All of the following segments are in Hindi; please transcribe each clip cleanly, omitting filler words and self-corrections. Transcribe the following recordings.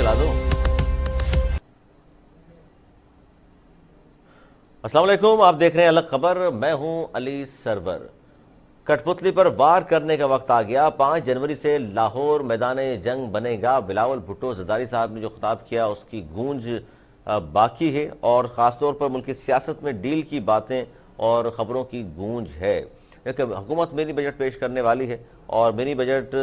चला दो। अस्सलाम वालेकुम, आप देख रहे हैं अलग खबर। मैं हूं अली सरवर। कठपुतली पर वार करने का वक्त आ गया। 5 जनवरी से लाहौर मैदान जंग बनेगा। बिलावल भुट्टो जरदारी साहब ने जो खिताब किया उसकी गूंज बाकी है और ख़ासतौर पर मुल्क की सियासत में डील की बातें और ख़बरों की गूंज है। क्योंकि हुकूमत मिनी बजट पेश करने वाली है और मिनी बजट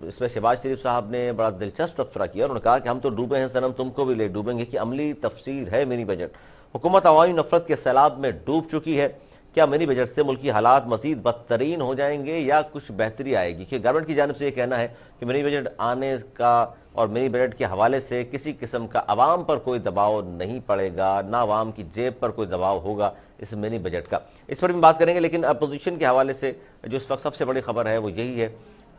इसमें शहबाज शरीफ साहब ने बड़ा दिलचस्प तबसरा किया। उन्होंने कहा कि हम तो डूबे हैं सनम, तुमको भी ले डूबेंगे, कि अमली तफसीर है मिनी बजट। हुकूमत अवामी नफरत के सैलाब में डूब चुकी है। क्या मिनी बजट से मुल्की हालात मजीद बदतरीन हो जाएंगे या कुछ बेहतरी आएगी? कि गवर्नमेंट की जानिब से ये कहना है कि मिनी बजट आने का और मिनी बजट के हवाले से किसी किस्म का अवाम पर कोई दबाव नहीं पड़ेगा, ना अवाम की जेब पर कोई दबाव होगा इस मिनी बजट का। इस पर भी बात करेंगे, लेकिन अपोजिशन के हवाले से जो इस वक्त सबसे बड़ी खबर है वो यही है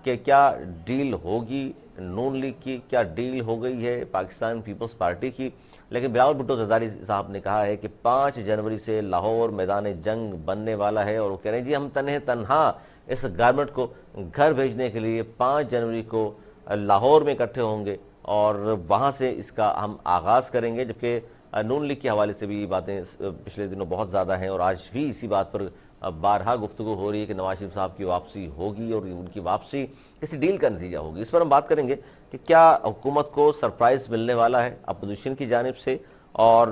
कि क्या डील होगी नून लीग की, क्या डील हो गई है पाकिस्तान पीपल्स पार्टी की। लेकिन बिलावल भुट्टो जरदारी साहब ने कहा है कि 5 जनवरी से लाहौर मैदान जंग बनने वाला है और वो कह रहे हैं जी हम तन्हा इस गवर्नमेंट को घर भेजने के लिए 5 जनवरी को लाहौर में इकट्ठे होंगे और वहाँ से इसका हम आगाज़ करेंगे। जबकि नून लीग के हवाले से भी बातें पिछले दिनों बहुत ज़्यादा हैं और आज भी इसी बात पर बारहा गुफ्तगू हो रही है कि नवाज शरीफ साहब की वापसी होगी और उनकी वापसी किसी डील का नतीजा होगी। इस पर हम बात करेंगे कि क्या हुकूमत को सरप्राइज मिलने वाला है अपोजिशन की जानिब से। और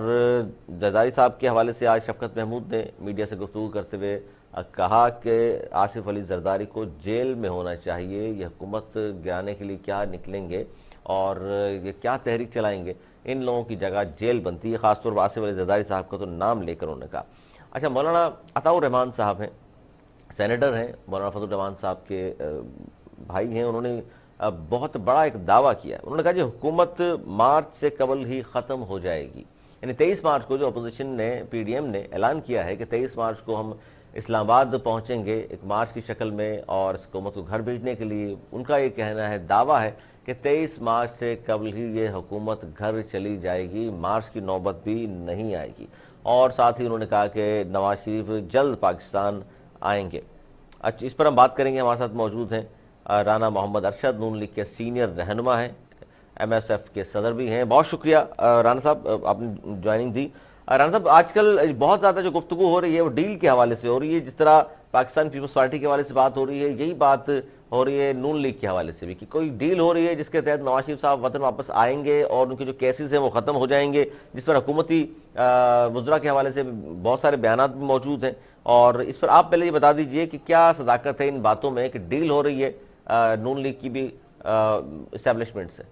जरदारी साहब के हवाले से आज शफकत महमूद ने मीडिया से गुफ्तगू करते हुए कहा कि आसिफ अली जरदारी को जेल में होना चाहिए। ये हुकूमत गिराने के लिए क्या निकलेंगे और ये क्या तहरीक चलाएंगे, इन लोगों की जगह जेल बनती है। खासतौर पर आसिफ अली जरदारी साहब का तो नाम लेकर उन्होंने कहा। अच्छा, मौलाना अताउर रहमान साहब हैं, सेनेटर हैं, मौलाना फजल रहमान साहब के भाई हैं। उन्होंने बहुत बड़ा एक दावा किया। उन्होंने कहा कि हुकूमत मार्च से कबल ही ख़त्म हो जाएगी। यानी 23 मार्च को जो अपोजिशन ने PDM ने ऐलान किया है कि 23 मार्च को हम इस्लामाबाद पहुंचेंगे एक मार्च की शक्ल में और इस हुकूमत को घर भेजने के लिए, उनका ये कहना है, दावा है कि 23 मार्च से कबल ही ये हुकूमत घर चली जाएगी, मार्च की नौबत भी नहीं आएगी। और साथ ही उन्होंने कहा कि नवाज शरीफ जल्द पाकिस्तान आएंगे। अच्छा, इस पर हम बात करेंगे। हमारे साथ मौजूद हैं राना मोहम्मद अरशद, नून लीग के सीनियर रहनुमा हैं, MSF के सदर भी हैं। बहुत शुक्रिया राना साहब, आपने ज्वाइनिंग दी। राना साहब, आजकल बहुत ज़्यादा जो गुफ्तगू हो रही है वो डील के हवाले से हो रही है। जिस तरह पाकिस्तान पीपल्स पार्टी के हवाले से बात हो रही है, यही बात हो रही है नून लीग के हवाले से भी कि कोई डील हो रही है जिसके तहत नवाज शरीफ साहब वतन वापस आएंगे और उनके जो केसेस हैं वो ख़त्म हो जाएंगे, जिस पर हुकूमती वज़रा के हवाले से बहुत सारे बयान भी मौजूद हैं। और इस पर आप पहले ये बता दीजिए कि क्या सदाकत है इन बातों में कि डील हो रही है नून लीग की भी इस्टेब्लिशमेंट से।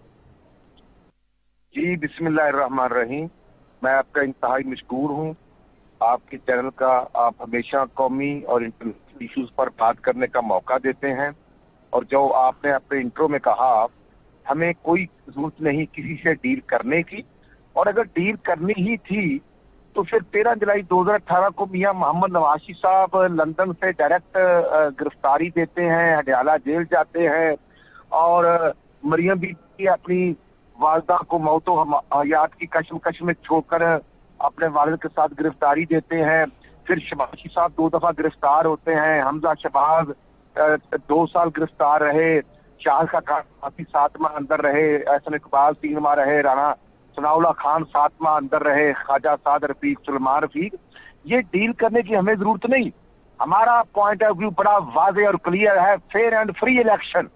जी बिस्मिल्लाहिर्रहमानिर्रहीम। मैं आपका इंतहाई मशकूर हूँ। आपके चैनल का आप हमेशा कौमी और इंटरनेशनल इश्यूज पर बात करने का मौका देते हैं। और जो आपने अपने इंट्रो में कहा, हमें कोई जरूरत नहीं किसी से डील करने की, और अगर डील करनी ही थी तो फिर 13 जुलाई 2018 को मियां मोहम्मद नवाज साहब लंदन से डायरेक्ट गिरफ्तारी देते हैं, हडियाला जेल जाते हैं और मरियम बीबी अपनी वालदा को मौतो हयात की कश्मकश में छोड़कर अपने वालिद के साथ गिरफ्तारी देते हैं। फिर शहबाज साहब 2 दफा गिरफ्तार होते हैं। हमजा शहबाज 2 साल गिरफ्तार रहे, शाह का काफी 7 माह अंदर रहे, एहसन इकबाल 3 माह रहे, राणा सनाउल्लाह खान 7 माह अंदर रहे, ख्वाजा साद रफीक, सुलेमान रफीक। ये डील करने की हमें जरूरत नहीं। हमारा पॉइंट ऑफ व्यू बड़ा वाज़े और क्लियर है, फेयर एंड फ्री इलेक्शन।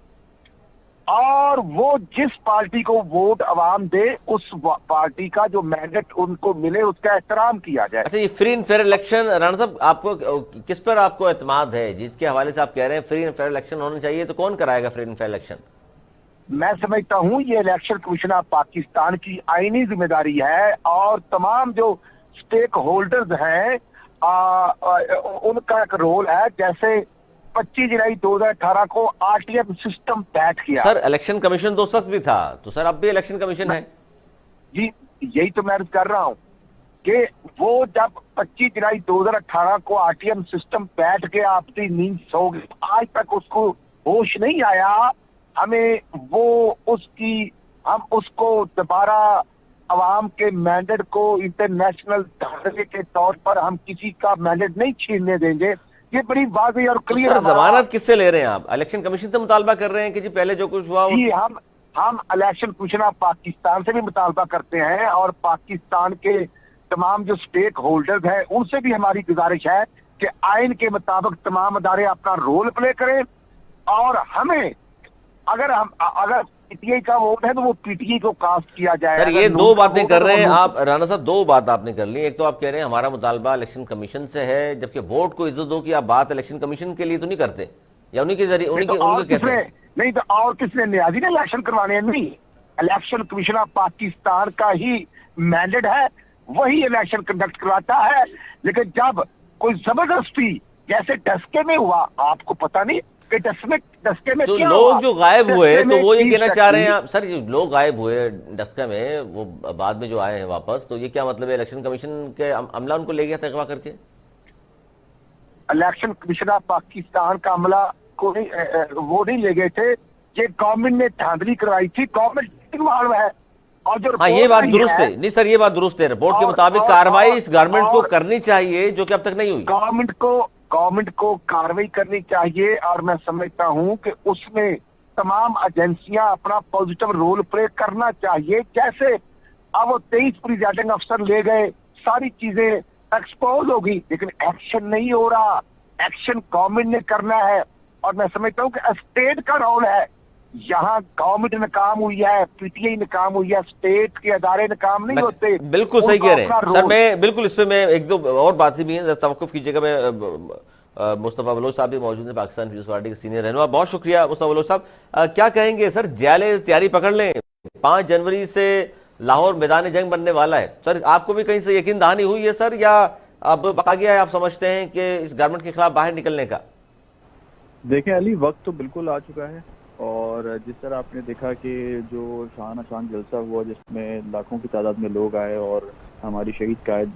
और वो जिस पार्टी को वोट अवाम दे उस पार्टी का जो मैंडेट उनको मिले उसका एहतराम किया जाए। अच्छा, ये free and fair election, Rana साहब आपको किस पर आपको एतमाद है जिसके हवाले से आप कह रहे हैं फ्री एंड फेयर इलेक्शन होना चाहिए? तो कौन कराएगा फ्री एंड फेयर इलेक्शन? मैं समझता हूं ये इलेक्शन कमीशन ऑफ पाकिस्तान की आईनी जिम्मेदारी है और तमाम जो स्टेक होल्डर्स हैं उनका एक रोल है। जैसे 25 जुलाई 2018 को RTM सिस्टम बैठ किया। सर, इलेक्शन कमीशन तो उस वक्त भी था, तो सर अब भी इलेक्शन कमीशन है। जी यही तो मैं कर रहा हूं कि वो जब 25 जुलाई 2018 को RTM सिस्टम बैठ के आपकी नींद सो गई, आज तक उसको होश नहीं आया। हमें हम उसको दोबारा अवाम के मैंडेट को इंटरनेशनल धरने के तौर पर हम किसी का मैंडेट नहीं छीनने देंगे। ये बड़ी वाज़ेह और क्लियर। जमानत किससे ले रहे हैं आप? इलेक्शन कमीशन से मुतालबा कर रहे हैं कि जी पहले जो कुछ हुआ जी हम हम इलेक्शन कमीशन ऑफ पाकिस्तान से भी मुतालबा करते हैं और पाकिस्तान के तमाम जो स्टेक होल्डर्स हैं उनसे भी हमारी गुजारिश है कि आइन के मुताबिक तमाम अदारे अपना रोल प्ले करें और हमें अगर पीटीआई का वोट है तो वो पीटीआई को कास्ट किया जाए। सर, अगर ये नून दो का बातें वोट है कर तो रहे वो हैं नून आप राणा साहब, दो बात आपने कर ली। एक तो आप कह रहे हैं हमारा मुतालबा इलेक्शन कमीशन से है, जबकि वोट को इज्जत दो की आप बात इलेक्शन कमीशन के लिए तो नहीं करते, या उन्हीं के जरिए नहीं तो उनके और कहते किसने, हैं। नहीं तो और किसने, न्याजी ने इलेक्शन करवाने हैं? नहीं, इलेक्शन कमीशन ऑफ पाकिस्तान का ही मैंडेट है, वही इलेक्शन कंडक्ट करवाता है। लेकिन जब कोई जबरदस्ती जैसे डस्के में हुआ, आपको पता नहीं कि डस्के में जो क्या हुआ? लोग जो गायब हुए, डस्के तो में वो ये 30 कहना चाह रहे हैं व्यक्ति आप सर, जो लोग गायब हुए डस्का में, वो बाद में जो आए हैं वापस, तो ये क्या मतलब है? इलेक्शन कमीशन के अमला उनको ले गया था अगवा करके? इलेक्शन कमीशन ऑफ पाकिस्तान का अमला को वो नहीं ले गए थे, ये गवर्नमेंट ने धांधली करवाई थी, गवर्नमेंट इन्वॉल्व है। और जो हाँ, ये रिपोर्ट बात आई दुरुस्त है, है। नहीं सर, ये बात दुरुस्त है, रिपोर्ट के और मुताबिक और कार्रवाई और इस गवर्नमेंट को और करनी चाहिए, जो कि अब तक नहीं हुई। गवर्नमेंट को कार्रवाई करनी चाहिए और मैं समझता हूं कि उसमें तमाम एजेंसियां अपना पॉजिटिव रोल प्ले करना चाहिए। जैसे अब वो 23 प्रिजाइडिंग अफसर ले गए, सारी चीजें एक्सपोज होगी, लेकिन एक्शन नहीं हो रहा। एक्शन गवर्नमेंट ने करना है और मैं समझता हूं कि स्टेट का रोल है। यहाँ गवर्नमेंट नाकाम हुई है, पीटीआई नाकाम हुई है, स्टेट के अदारे नाकाम नहीं होते। बिल्कुल सही उनको कह रहे अपना हैं सर। रोल, मैं बिल्कुल इस पे मैं एक दो और बातें भी हैं, तवक्कुफ कीजिएगा। मैं मुस्तफा बलोच साहब भी मौजूद हैं, पाकिस्तान पीपल्स पार्टी के सीनियर रहनुमा। बहुत शुक्रिया मुस्तफा बलोच साहब। क्या कहेंगे सर, जाले तैयारी पकड़ लें, 5 जनवरी से लाहौर मैदान जंग बनने वाला है। सर, आपको भी कहीं से यकीन दहानी हुई है सर, या अब पका गया है, आप समझते हैं कि इस गवर्नमेंट के खिलाफ बाहर निकलने का? देखें अली, वक्त तो बिल्कुल आ चुका है और जिस तरह आपने देखा कि जो शान शान जलसा हुआ जिसमें लाखों की तादाद में लोग आए और हमारी शहीद कायद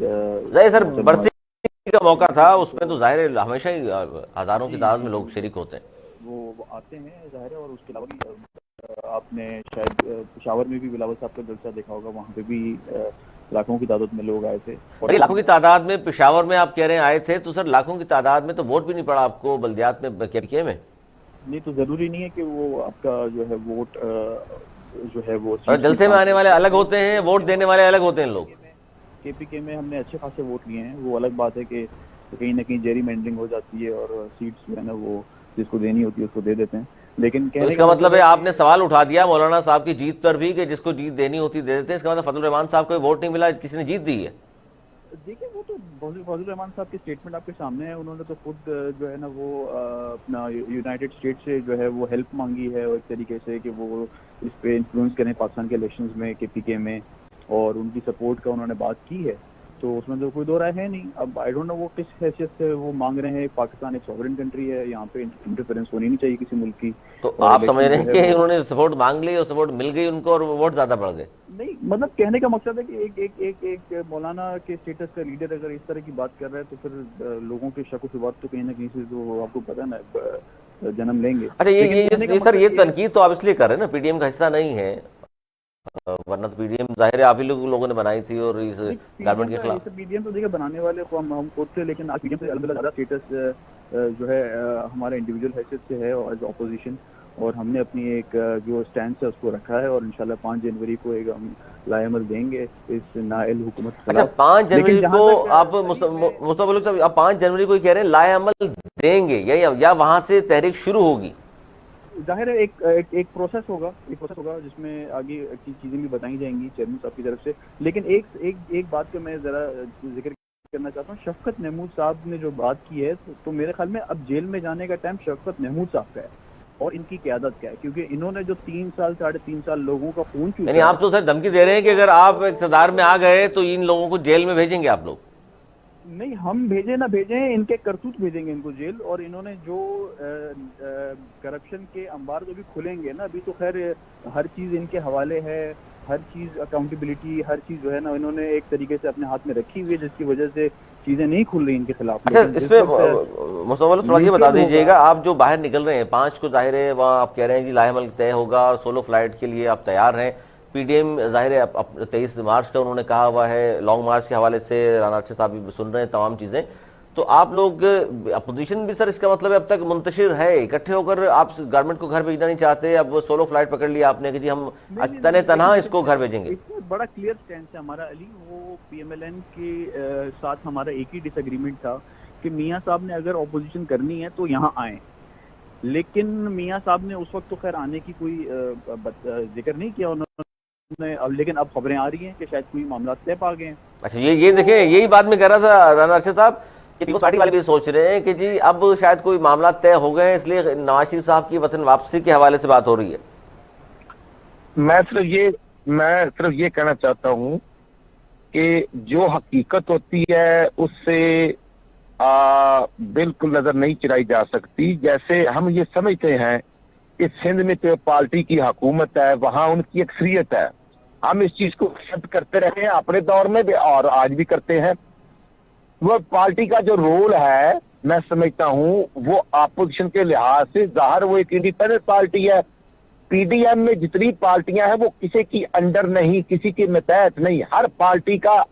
सर बरसी का मौका था, उसमें तो जाहिर है हमेशा ही हजारों की तादाद में लोग शरीक होते हैं। वो आते हैं जाहिर है। और उसके अलावा भी आपने शायद पेशावर में भी बिलावल साहब का जलसा देखा होगा, वहाँ पे भी लाखों की तादाद में लोग आए थे। और लाखों की तादाद में पेशावर में आप कह रहे हैं आए थे, तो सर लाखों की तादाद में तो वोट भी नहीं पड़ा आपको बल्दियात में, केपीके में? नहीं, तो जरूरी नहीं है कि वो आपका जो है वोट जो है वो जलसे में आने वाले अलग होते हैं, वोट देने वाले अलग होते हैं लोग। केपीके में हमने अच्छे खासे वोट लिए हैं। वो अलग बात है कि कहीं ना कहीं जेरी मेंडरिंग हो जाती है और सीट्स जो है ना वो जिसको देनी होती है उसको दे देते हैं। लेकिन तो इसका मतलब है आपने सवाल उठा दिया मौलाना साहब की जीत पर भी, कि जिसको जीत देनी होती दे देते हैं। इसका मतलब फजल रहमान साहब को वोट नहीं मिला, किसी ने जीत दी है? देखिए, वो तो फजल रहमान साहब की स्टेटमेंट आपके सामने है। उन्होंने तो खुद जो है ना वो अपना यूनाइटेड स्टेट से जो है वो हेल्प मांगी है, और एक तरीके से कि वो इस पे इन्फ्लुएंस करें पाकिस्तान के इलेक्शंस में, केपीके में, और उनकी सपोर्ट का उन्होंने बात की है। तो उसमें तो कोई दो राय है नहीं। अब आई डोंट नो वो किस हैसियत से वो मांग रहे हैं। पाकिस्तान एक सॉवरेन कंट्री है, यहाँ पे इंटरफेरेंस होनी नहीं चाहिए किसी मुल्क की। तो आप समझ रहे हैं कि उन्होंने सपोर्ट मांग ली और सपोर्ट मिल गई उनको और वोट ज्यादा बढ़ गए? नहीं, मतलब कहने का मकसद है कि एक एक एक एक मौलाना के स्टेटस का लीडर अगर इस तरह की बात कर रहा है तो फिर लोगों के शक व शुबहत तो कहीं ना कहीं से तो आपको पता है ना जन्म लेंगे। अच्छा, ये सर ये तनकीद तो आप इसलिए कर रहे हैं ना, पीडीएम का हिस्सा नहीं है, वरना तो पीडीएम जाहिर है आप ही लोगों ने बनाई थी और इस गवर्नमेंट के खिलाफ। पीडीएम तो देखिए बनाने वाले हम खुद थे, लेकिन आज पीडीएम से अलग अलग स्टेटस जो है हमारे इंडिविजुअल हैसियत से है और एज ऑपोजिशन, और हमने अपनी एक जो स्टैंड है उसको रखा है और इंशाल्लाह 5 जनवरी को एक हम लाएमल देंगे इस नाअहल हुकूमत के खिलाफ। अच्छा, 5 जनवरी को आप मुस्तफा बलोच साहब, आप 5 जनवरी को कह रहे हैं लाएमल देंगे, या वहां से तहरीक शुरू होगी? जाहिर है एक प्रोसेस होगा, जिसमें आगे की चीजें भी बताई जाएंगी चेयरमैन साहब की तरफ से। लेकिन एक बात का मैं जरा जिक्र करना चाहता हूँ। शफकत महमूद साहब ने जो बात की है, तो मेरे ख्याल में अब जेल में जाने का टाइम शफकत महमूद साहब का है और इनकी क़यादत का है, क्योंकि इन्होंने जो 3 साल 3.5 साल लोगों का खून चूसा। यानी आप तो सर धमकी दे रहे हैं कि अगर आप इक़्तिदार में आ गए तो इन लोगों को जेल में भेजेंगे आप लोग? नहीं, हम भेजे ना भेजें, इनके करतूत भेजेंगे इनको जेल। और इन्होंने जो करप्शन के अंबार जो भी खुलेंगे ना, अभी तो खैर हर चीज़ इनके हवाले है, हर चीज़ अकाउंटेबिलिटी, हर चीज़ जो है ना इन्होंने एक तरीके से अपने हाथ में रखी हुई है, जिसकी वजह से चीज़ें नहीं खुल रही इनके खिलाफ। अच्छा, इसमें मुस्तफा थोड़ा ये बता दीजिएगा, आप जो बाहर निकल रहे हैं 5 को, जाहिर है वहाँ आप कह रहे हैं कि लाहेमल तय होगा और सोलो फ्लाइट के लिए आप तैयार हैं। पीडीएम जाहिर है 23 मार्च का उन्होंने कहा हुआ है, लॉन्ग मार्च के हवाले से राना साहब भी सुन रहे हैं तमाम चीज़ें। तो आप लोग अपोजिशन भी सर, इसका मतलब है अब तक मुंतशिर है, इकट्ठे होकर आप गवर्नमेंट को घर भेजना नहीं चाहते, अब सोलो फ्लाइट पकड़ लिया आपने कि जी हम नहीं नहीं तने नहीं, तनहा देखिए इसको घर भेजेंगे। इसमें बड़ा क्लियर स्टैंड है हमारा अली। वो पीएमएलएन के साथ हमारा एक ही डिसएग्रीमेंट था कि मियां साहब ने अगर ऑपोजिशन करनी है तो यहाँ आए, लेकिन मियां साहब ने उस वक्त तो खैर आने की कोई जिक्र नहीं किया उन्होंने। अब लेकिन अब खबरें आ रही हैं कि शायद कोई मामला तय पा गए हैं। अच्छा, ये देखें, यही बात मैं कह रहा था राना अरशद साहब कि पीपल्स पार्टी वाले भी सोच रहे हैं कि जी अब शायद कोई मामला तय हो गए हैं, इसलिए नवाज शरीफ साहब की वतन वापसी के हवाले से बात हो रही है। मैं सिर्फ ये कहना चाहता हूं कि जो हकीकत होती है उससे बिल्कुल नजर नहीं चुराई जा सकती। जैसे हम ये समझते हैं कि सिंध में तो पार्टी की हुकूमत है, वहां उनकी अक्सरियत है, हम इस चीज को एक्सेप्ट करते रहे हैं अपने दौर में भी और आज भी करते हैं। वो पार्टी का जो रोल है मैं समझता हूं वो अपोजिशन के लिहाज से जाहिर वो एक इंडिपेंडेंट पार्टी है। पीडीएम में जितनी पार्टियां हैं वो किसी की अंडर नहीं, किसी के मतहत नहीं, हर पार्टी का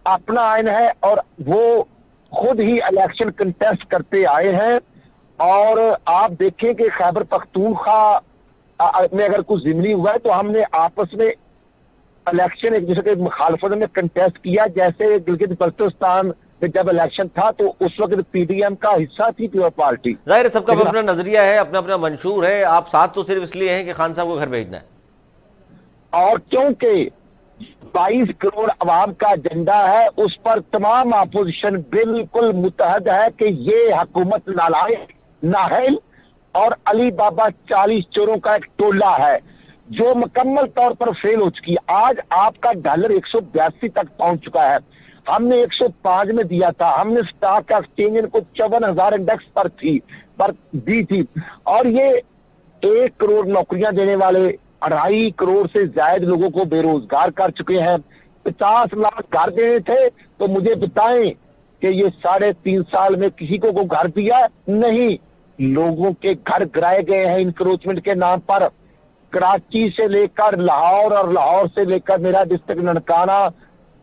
अपना आइन है और वो खुद ही इलेक्शन कंटेस्ट करते आए हैं। और आप देखें कि खैबर पख्तूनख्वा में अगर कुछ जिमनी हुआ है तो हमने आपस में इलेक्शन एक दूसरे के मुखालफत में कंटेस्ट किया। जैसे गिलगित बल्तिस्तान में जब इलेक्शन था तो उस वक्त पीडीएम का हिस्सा थी प्योर पार्टी। जाहिर है सबका अपना नजरिया है, अपना अपना मंशूर है, आप साथ तो सिर्फ इसलिए हैं कि खान साहब को घर भेजना है। और क्योंकि 22 करोड़ अवाम का एजेंडा है, उस पर तमाम अपोजिशन बिल्कुल मुतहद है कि ये हुकूमत नालायक, नाहल और अली बाबा 40 चोरों का एक टोला है जो मुकम्मल तौर पर फेल हो चुकी है। आज आपका डॉलर 182 तक पहुंच चुका है, हमने 105 में दिया था, हमने स्टॉक एक्सचेंज को 54,000 इंडेक्स पर दी थी। और ये 1 करोड़ नौकरियां देने वाले 2.5 करोड़ से ज्यादा लोगों को बेरोजगार कर चुके हैं। 50 लाख घर देने थे तो मुझे बताएं कि ये 3.5 साल में किसी को घर दिया नहीं। लोगों के घर गिराए गए हैं इंक्रोचमेंट के नाम पर। कराची से लेकर लाहौर और लाहौर से लेकर मेरा डिस्ट्रिक्ट ननकाना,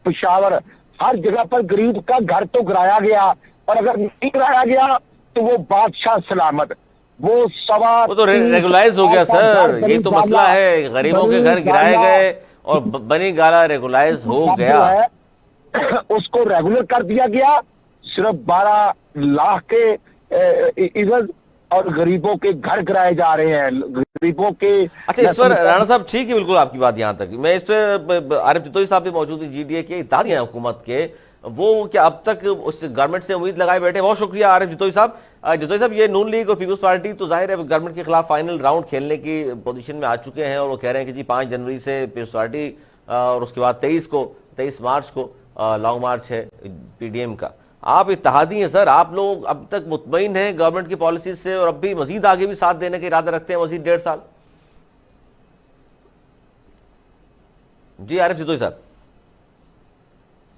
पेशावर, हर जगह पर गरीब का घर तो गिराया गया, और अगर नहीं गिराया गया तो वो बादशाह सलामत। वो तो रेगुलाइज हो गया सर, ये तो मसला है, गरीबों के घर गिराए गए और बनी गाला रेगुलाइज हो गया, उसको रेगुलर कर दिया गया। सिर्फ 12 लाख के इवज और गरीबों के घर गिराए जा रहे हैं, गरीबों के। अच्छा, इस पर राणा साहब ठीक है, बिल्कुल आपकी बात यहाँ तक। मैं इस पर आरिफ जितोई साहब भी मौजूद है, जीडीए के इत्तेहादी हैं हुकूमत के, वो क्या अब तक उस गवर्नमेंट से उम्मीद लगाए बैठे? बहुत शुक्रिया आरिफ जितोई साहब। जितोई साहब, ये नून लीग और पीपल्स पार्टी तो जाहिर है गवर्नमेंट के खिलाफ फाइनल राउंड खेलने की पोजीशन में आ चुके हैं, और वो कह रहे हैं कि जी 5 जनवरी से पीपल्स पार्टी और उसके बाद 23 मार्च को लॉन्ग मार्च है पीडीएम का। आप इत्तेहादी हैं सर, आप लोग अब तक मुतमईन हैं गवर्नमेंट की पॉलिसी से और अब भी मजीद आगे भी साथ देने का इरादा रखते हैं, मजीद 1.5 साल? जी आरिफ जितोई साहब।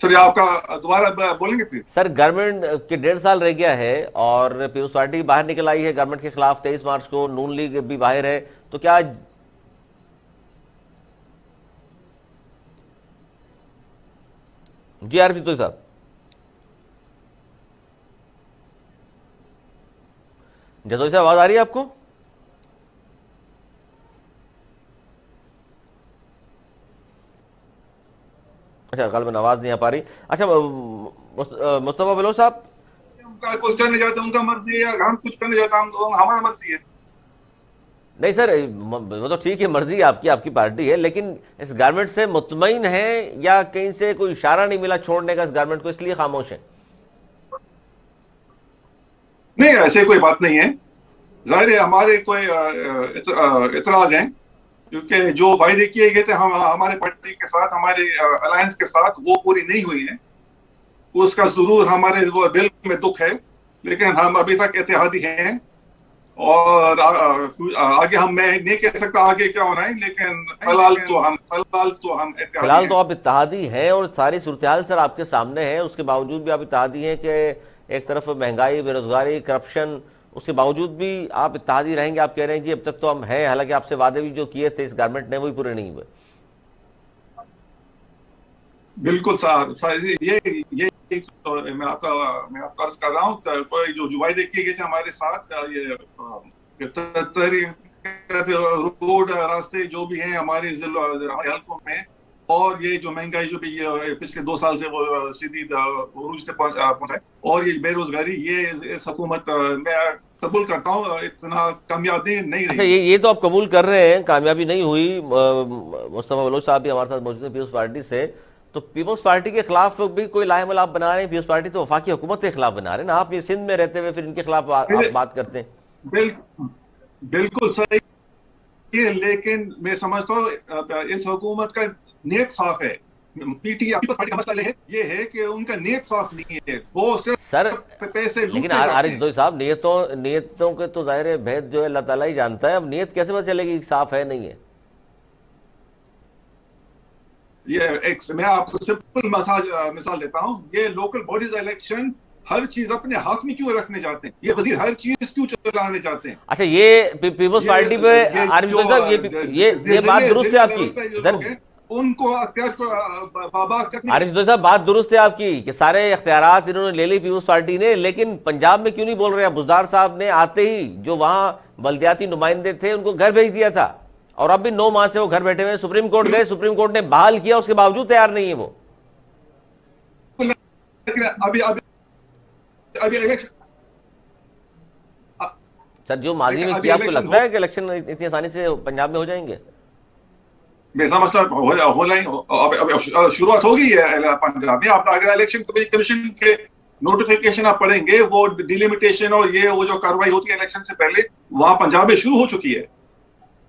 सर आपका दोबारा बोलेंगे प्लीज? सर, गवर्नमेंट के 1.5 साल रह गया है और पीपल्स पार्टी बाहर निकल आई है गवर्नमेंट के खिलाफ 23 मार्च को, नून लीग भी बाहर है, तो क्या जी आरिफ जितोई साहब? जतोई साहब, आवाज आ रही है आपको? अच्छा, कल में आवाज नहीं आ पा रही। अच्छा, मुस्तफा बलोच साहब, उनका कुछ करने जाते उनका मर्जी है, हम कुछ करने जाते हम हमारा मर्जी है। नहीं सर, वो तो ठीक है, मर्जी आपकी, आपकी पार्टी है, लेकिन इस गवर्नमेंट से मुतमईन है या कहीं से कोई इशारा नहीं मिला छोड़ने का इस गवर्नमेंट को, इसलिए खामोश है? नहीं, ऐसे कोई बात नहीं है। जाहिर है हमारे कोई इतराज हैं, क्योंकि जो वायदे किए गए थे हम हमारे पार्टी के साथ, हमारे अलायंस के साथ, वो पूरी नहीं हुई है। उसका जरूर हमारे वो दिल में दुख है, लेकिन हम अभी तक इत्तेहादी हैं और आगे हम, मैं नहीं कह सकता आगे क्या होना है, लेकिन फिलहाल तो हम फिलहाल तो आप इत्तेहादी हैं और सारी सूरत सर आपके सामने है। उसके बावजूद भी आप इत्तेहादी हैं कि एक तरफ महंगाई, बेरोजगारी, करप्शन, उसके बावजूद भी आप इत्तेहादी रहेंगे। आप कह रहे हैं जी अब तक तो हम हैं, हालांकि आपसे वादे भी जो किए थे इस गवर्नमेंट ने वही पूरे नहीं हुए। बिल्कुल साहब, तो मैं आपका अर्ज कर रहा हूँ, कोई जो वायदे किए गए थे हमारे साथ, ये रोड रास्ते जो भी हैं हमारे हल्कों में, और ये जो महंगाई जो भी ये पिछले 2 साल से वो शदीद उरूज पे पहुंचा है, और ये बेरोजगारी, ये इस हुकूमत मैं कबूल करता हूँ इतना कामयाबी नहीं अच्छा, रही। ये तो आप कबूल कर रहे हैं, कामयाबी नहीं हुई। मुस्तफा बलोच साहब भी हमारे साथ मौजूद हैं पीपल्स पार्टी से। तो पीपल्स पार्टी के खिलाफ भी कोई लाएमल आप बना रहे हैं? पीपल्स पार्टी तो वफाकी हुकूमत के खिलाफ बना रहे हैं ना, आप ये सिंध में रहते हुए फिर इनके खिलाफ आप बात करते हैं। बिल्कुल सही है, लेकिन मैं समझता हूँ इस हुकूमत का नीयत साफ है। पीटीआई पीपल्स पार्टी का मसला ये है कि उनका नीयत साफ नहीं है, वो सिर्फ सर पैसे लेकिन आरिफ जदोई साहब, नियतों के तो जाहिर है भेद जो है अल्लाह ताला ही जानता है। अब नियत कैसे पता चलेगी साफ है नहीं है? ये मैं आपको सिंपल मिसाल देता हूँ। ये लोकल बॉडीज इलेक्शन हर चीज अपने हाथ में क्यों रखने जाते हैं? ये वजीर हर चीज क्यों चलाने चाहते हैं? अच्छा, ये पीपल्स पार्टी पे आरिफ जदोई साहब ये बात दुरुस्त है आपकी, उनको आरिफ जदोई साहब बात दुरुस्त है आपकी कि सारे इख्तियारात इन्होंने ले ली पीपल्स पार्टी ने, लेकिन पंजाब में क्यों नहीं बोल रहे? बुज़दार साहब ने आते ही जो वहां बल्दियाती नुमाइंदे थे उनको घर भेज दिया था, और अब भी 9 माह से वो घर बैठे हुए। सुप्रीम कोर्ट गए, सुप्रीम कोर्ट ने बहाल किया, उसके बावजूद तैयार नहीं है वो। अभी सर जो माजी में किया, आपको लगता है कि इलेक्शन इतनी आसानी से पंजाब में हो जाएंगे? मैं समझता हूँ शुरुआत होगी है पंजाब में। आप अगर इलेक्शन कमीशन के नोटिफिकेशन आप पढ़ेंगे, वो डिलिमिटेशन और ये वो जो कार्रवाई होती है इलेक्शन से पहले वहां पंजाब में शुरू हो चुकी है।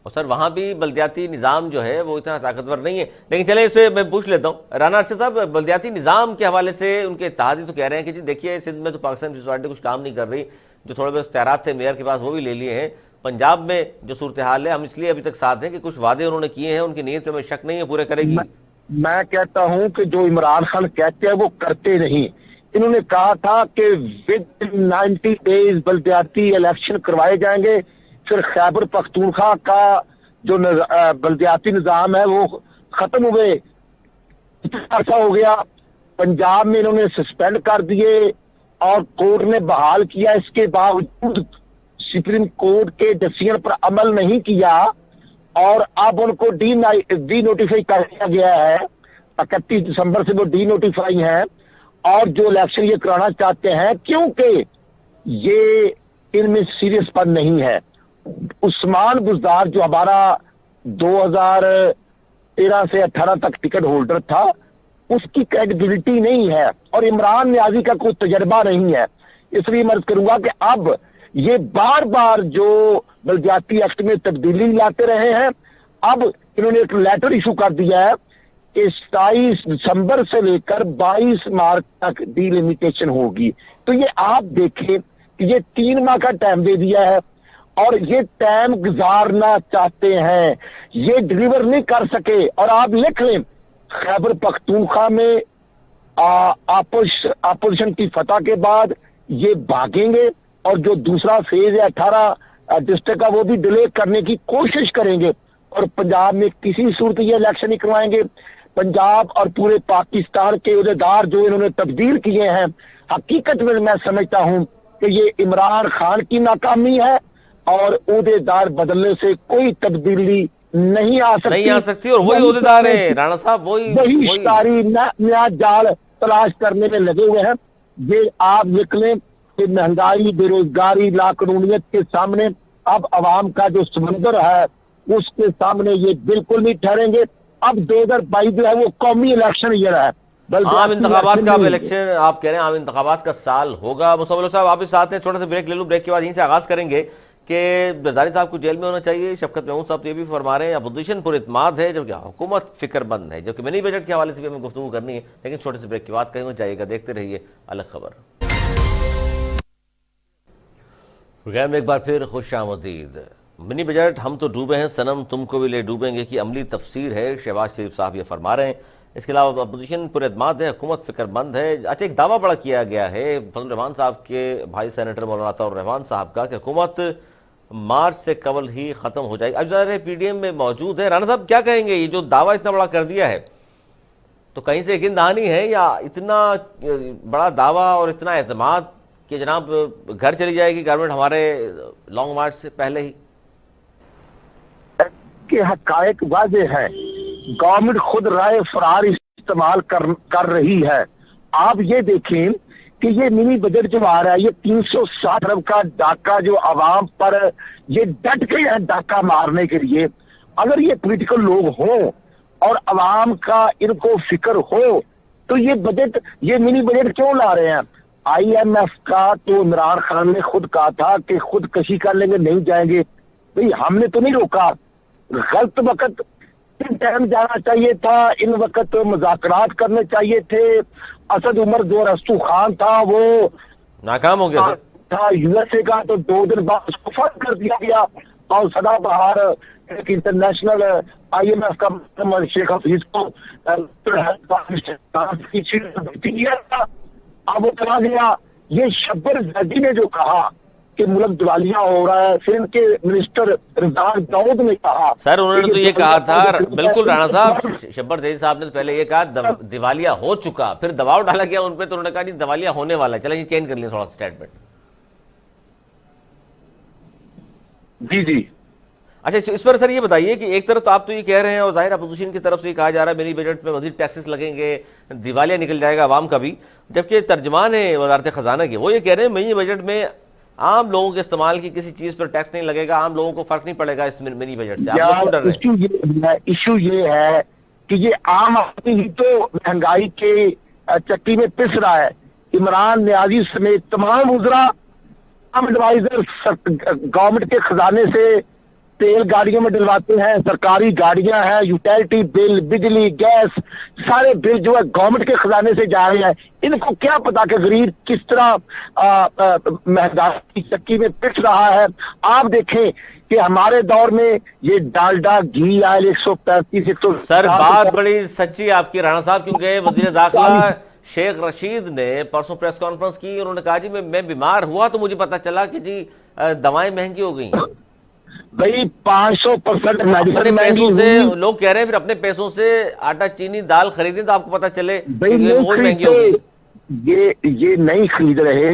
और सर वहां भी बल्दियाती निज़ाम जो है वो इतना ताकतवर नहीं है। लेकिन चले इसे मैं पूछ लेता हूँ राना अरशद साहब, बल्दियाती निज़ाम के हवाले से उनके इत्तेहादी तो कह रहे हैं कि जी देखिए सिंध में तो पाकिस्तान पीपल्स पार्टी कुछ काम नहीं कर रही, जो थोड़े बहुत इख्तियारात थे मेयर के पास वो भी ले लिए हैं। पंजाब में जो सूरत हाल है, हम इसलिए अभी तक साथ हैं कि कुछ वादे उन्होंने किए हैं, उनकी नीयत में शक नहीं है पूरे करेगी। मैं कहता हूं कि जो इमरान खान कहते हैं वो करते नहीं। इन्होंने कहा था कि विद 90 डेज बल्दियाती इलेक्शन करवाए जाएंगे, फिर खैबर पख्तूनख्वा का जो बल्दियाती निज़ाम है वो खत्म हुए, ऐसा हो गया। पंजाब में इन्होंने सस्पेंड कर दिए और कोर्ट ने बहाल किया, इसके बावजूद सुप्रीम कोर्ट के डिसीजन पर अमल नहीं किया, और अब उनको डी नोटिफाई कर दिया गया है। 31 दिसंबर से वो डी नोटिफाई है, और जो इलेक्शन ये कराना चाहते हैं, क्योंकि ये इनमें सीरियसपन नहीं है। उस्मान बुज़दार जो हमारा 2013 से 18 तक टिकट होल्डर था, उसकी क्रेडिबिलिटी नहीं है, और इमरान नियाजी का कोई तजर्बा नहीं है। इसलिए मैं करूंगा कि अब ये बार बार जो बल्दियाती एक्ट में तब्दीली लाते रहे हैं, अब इन्होंने एक लेटर इशू कर दिया है कि 27 दिसंबर से लेकर 22 मार्च तक डिलिमिटेशन होगी। तो ये आप देखें कि ये 3 माह का टाइम दे दिया है, और ये टाइम गुजारना चाहते हैं, ये डिलीवर नहीं कर सके। और आप लिख लें, खैबर पख्तूनख्वा में अपोजिशन की फतह के बाद ये भागेंगे, और जो दूसरा फेज है 18 डिस्ट्रिक्ट का, वो भी डिले करने की कोशिश करेंगे, और पंजाब में किसी सूरत ये इलेक्शन नहीं करवाएंगे। पंजाब और पूरे पाकिस्तान के उहदेदार जो इन्होंने तब्दील किए हैं, हकीकत में मैं समझता हूं कि ये इमरान खान की नाकामी है, और उहदेदार बदलने से कोई तब्दीली नहीं आ सकती, और वही उहदेदार है राणा साहब, वही सारी नया जाल तलाश करने में लगे हुए हैं। ये आप निकलें कि महंगाई, बेरोजगारी, लाकानूनियत के सामने अब अवाम का जो समंदर है उसके सामने ये बिल्कुल नहीं ठहरेंगे। अब 2022 जो है वो कौमी इलेक्शन ईयर है, आम इंतखाबात का इलेक्शन आप कह रहे हैं, आम इंतखाबात का साल होगा। मुस्तफा साहब आप इस साथ हैं, छोटा सा ब्रेक ले लूं, ब्रेक के बाद यहीं से आगाज करेंगे कि जरदारी साहब को जेल में होना चाहिए। शफकत महमूद साहब तो ये भी फरमा रहे हैं अपोजिशन पुरइत्माद है, जबकि हुकूमत फिक्रमंद है, जबकि मिनी बजट के हवाले से भी हमें गुफ्तगू करनी है। लेकिन छोटे से ब्रेक के बाद कहीं जाइएगा, देखते रहिए अलग खबर। प्रोग्राम में एक बार फिर खुश आमदीद। मिनी बजट हम तो डूबे हैं सनम तुमको भी ले डूबेंगे की अमली तफसीर है, शहबाज शरीफ साहब ये फरमा रहे हैं। इसके अलावा अपोजिशन पुरइत्माद है, हुकूमत फिक्रमंद है। अच्छा, एक दावा बड़ा किया गया है फजल रहमान साहब के भाई सेनेटर मौलाना अताउर रहमान साहब का कि हुकूमत मार्च से कबल ही खत्म हो जाएगी। अब ज़रा PDM में मौजूद है, राना साहब क्या कहेंगे, ये जो दावा इतना बड़ा कर दिया है? तो कहीं से यकीन दहानी है या इतना बड़ा दावा और इतना एतमाद कि जनाब घर चली जाएगी गवर्नमेंट हमारे लॉन्ग मार्च से पहले ही? कि हकायक वाज़ेह है, गवर्नमेंट खुद राय फरार इस्तेमाल कर रही है। आप ये देखें कि ये मिनी बजट जो आ रहा है, ये 360 अरब का डाका जो आवाम पर ये डट गए हैं डाका मारने के लिए। अगर ये पॉलिटिकल लोग हों और आवाम का इनको फिक्र हो तो ये बजट, ये मिनी बजट क्यों ला रहे हैं? IMF का तो इमरान खान ने खुद कहा था कि खुदकशी कर लेंगे, नहीं जाएंगे। भाई हमने तो नहीं रोका, गलत वक्त इन टाइम जाना चाहिए था, इन वक्त मुज़ाकरात करने चाहिए थे। असद उमर जो रस्तू खान था वो नाकाम हो गया था USA का, तो 2 दिन बाद उसको फर्क कर दिया गया और सदाबहार एक इंटरनेशनल IMF का शेख हफीज को दिया था। अब वो चला गया। ये शब्बर जैदी ने जो कहा कि मुल्क दिवालिया हो रहा है, फिर इनके मिनिस्टर रिजाक दाऊद ने कहा, सर उन्होंने तो ये कहा था, बिल्कुल राणा साहब, शब्बर जैदी साहब ने तो पहले ये कहा दिवालिया हो चुका, फिर दबाव डाला गया उन पे तो उन्होंने कहा नहीं दिवालिया होने वाला है। चलो ये चेंज कर लिया थोड़ा स्टेटमेंट। जी जी। अच्छा इस पर सर ये बताइए कि एक तरफ तो आप तो ये कह रहे हैं और जाहिर अपोजिशन की तरफ से ये कहा जा रहा है मिनी बजट में मजीद टैक्सेस लगेंगे, दिवालिया निकल जाएगा आवाम का भी, जबकि तर्जमान है वजारत खजाना की, वो ये कह रहे हैं मिनी बजट में आम लोगों के इस्तेमाल की किसी चीज पर टैक्स नहीं लगेगा, आम लोगों को फर्क नहीं पड़ेगा इस मिनी बजट से। आप लोग डर रहे हैं? इशू ये है कि ये आम आदमी ही तो महंगाई के चक्की में पिस रहा है। इमरान न्याजी समेत तमाम वज़रा, एडवाइजर गवर्नमेंट के खजाने से तेल गाड़ियों में डलवाते हैं, सरकारी गाड़ियां हैं, यूटिलिटी बिल, बिजली, गैस, सारे बिल जो है गवर्नमेंट के खजाने से जा रहे हैं। इनको क्या पता कि गरीब किस तरह महंगाई की चक्की में पिस रहा है। आप देखें कि हमारे दौर में ये डालडा, घी आयल 135 तो सर बात बड़ी सच्ची आपकी राणा साहब, क्योंकि वजीर दाखिला शेख रशीद ने परसों प्रेस कॉन्फ्रेंस की, उन्होंने कहा जी मैं बीमार हुआ तो मुझे पता चला कि जी दवाएं महंगी हो गई। भाई 500% अपने पैसों से लोग कह रहे हैं, फिर अपने पैसों से आटा चीनी दाल खरीदें तो आपको पता चले वो महंगी हो गई। ये नहीं खरीद रहे,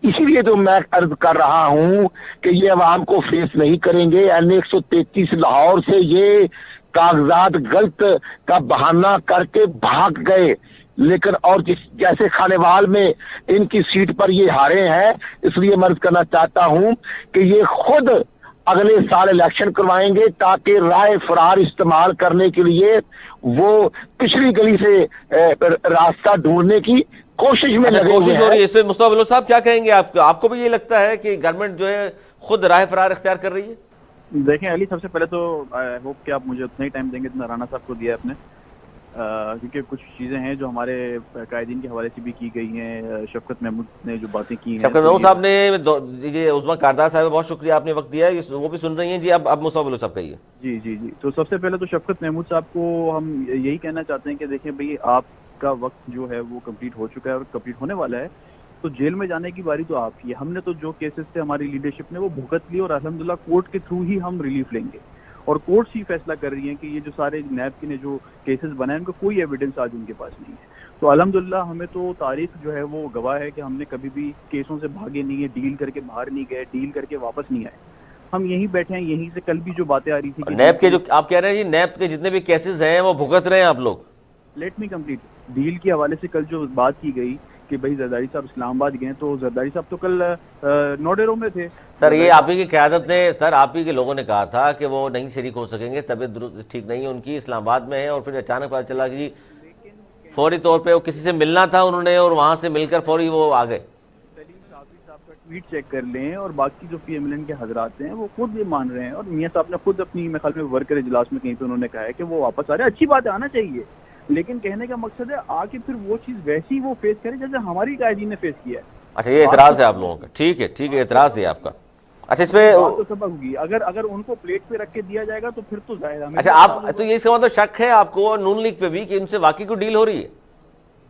इसीलिए तो मैं अर्ज कर रहा हूं कि ये अवाम को फेस नहीं करेंगे। N133 लाहौर से ये कागजात गलत का बहाना करके भाग गए, लेकिन और जैसे खानेवाल में इनकी सीट पर ये हारे हैं, इसलिए मैं अर्ज करना चाहता हूं कि ये खुद अगले साल इलेक्शन करवाएंगे ताकि राय फरार इस्तेमाल करने के लिए वो पिछली गली से रास्ता ढूंढने की कोशिश में लगे हुए हैं। हो रही है। इसमें मुस्तफा बलोच साहब क्या कहेंगे? आपको भी ये लगता है कि गवर्नमेंट जो है खुद राय फरार इख्तियार कर रही है? देखें अली, सबसे पहले तो आई होप कि आप मुझे उतना ही टाइम देंगे जितना राणा साहब को दिया आपने, क्योंकि कुछ चीज़ें हैं जो हमारे कायदीन के हवाले से भी की गई हैं। शफकत महमूद ने जो बातें की हैं, शफकत महमूद साहब ने, ये उस्मान कारदार साहब, बहुत शुक्रिया आपने वक्त दिया है, वो भी सुन रही हैं जी। अब मुस्तफा बलोच साहब कहिए। जी जी जी। तो सबसे पहले तो शफकत महमूद साहब को हम यही कहना चाहते हैं कि देखिए भाई, आपका वक्त जो है वो कंप्लीट हो चुका है और कंप्लीट होने वाला है, तो जेल में जाने की बारी तो आपकी है। हमने तो जो केसेस थे हमारी लीडरशिप ने वो भुगत ली और अल्हम्दुलिल्लाह कोर्ट के थ्रू ही हम रिलीफ लेंगे, और कोर्ट ही फैसला कर रही है कि ये जो सारे नैब के ने जो केसेस बनाए उनका कोई एविडेंस आज उनके पास नहीं है। तो अल्हम्दुलिल्लाह हमें तो तारीख जो है वो गवाह है कि हमने कभी भी केसों से भागे नहीं है, डील करके बाहर नहीं गए, डील करके वापस नहीं आए, हम यहीं बैठे हैं। यहीं से कल भी जो बातें आ रही थी नैब के जो आप कह रहे हैं जी, नैब के जितने भी केसेस हैं वो भुगत रहे हैं आप लोग। Let me complete. डील के हवाले से कल जो बात की गई कि भाई जरदारी साहब इस्लामाबाद गए, तो जरदारी साहब तो कल नोडेरो में थे। सर ये आप ही की क़यादत ने, सर आप ही के लोगों ने कहा था कि वो नहीं शरीक हो सकेंगे, तबीयत दुरुस्त ठीक नहीं है उनकी, इस्लामाबाद में है, और फिर अचानक पता चला कि फौरी तौर पे वो किसी से मिलना था उन्होंने और वहां से मिलकर फौरी वो आ गए। साहब का ट्वीट चेक कर लें, और बाकी जो PMLN के हजरात हैं वो खुद ये मान रहे हैं, और मियाँ साहब ने खुद अपनी मेरे ख्याल में वर्कर इजलास में कहीं पे उन्होंने कहा है कि वो वापस आ रहे हैं। अच्छी बात है, आना चाहिए, लेकिन कहने का मकसद है आके फिर वो चीज वैसी वो फेस करे जैसे हमारी कायदीन ने फेस किया है। अच्छा ये एतराज है आप लोगों का? ठीक है एतराज है आपका। अच्छा इस पे तो सबक होगी, अगर उनको प्लेट पे रख के दिया जाएगा तो फिर तो जाएगा। अच्छा आप तो ये इसका मतलब शक है आपको नून लीग पे भी कि इनसे वाकई कोई डील हो रही है?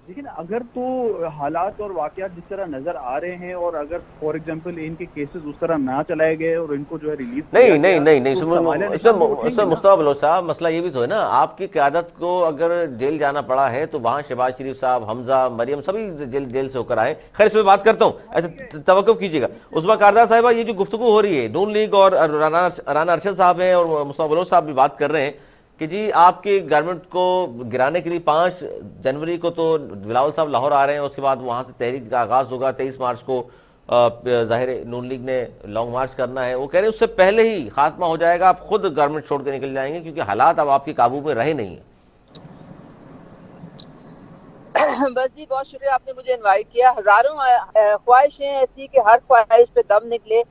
लेकिन अगर तो हालात और वाकयात जिस तरह नजर आ रहे हैं और अगर फॉर एग्जांपल इनके केसेस उस तरह ना चलाए गए और इनको जो है रिलीज नहीं नहीं नहीं नहीं इसमें मुस्तफा बलोच साहब, मसला ये भी तो है ना, आपकी क़यादत को अगर जेल जाना पड़ा है तो वहां शहबाज शरीफ साहब, हमजा, मरियम सभी जेल से होकर आए। खैर इस पर बात करता हूँ, ऐसे तवक्कुफ कीजिएगा। उस्मा कारदार साहिबा, ये जो गुफ्तगू हो रही है, नून लीग और राना अरशद साहब हैं और मुस्तफा बलोच साहब भी बात कर रहे हैं कि जी आपके गवर्नमेंट को गिराने के लिए 5 जनवरी को तो बिलावल साहब लाहौर आ रहे हैं, उसके बाद वहां से तहरीक का आगाज होगा। 23 मार्च को जाहिर नून लीग ने लॉन्ग मार्च करना है। वो कह रहे हैं उससे पहले ही खात्मा हो जाएगा, आप खुद गवर्नमेंट छोड़ के निकल जाएंगे क्योंकि हालात अब आपके काबू में रहे नहीं है। बस जी, बहुत शुक्रिया आपने मुझे इनवाइट किया। हजारों ख्वाहिशें ऐसी कि हर ख्वाहिश पे दम निकले।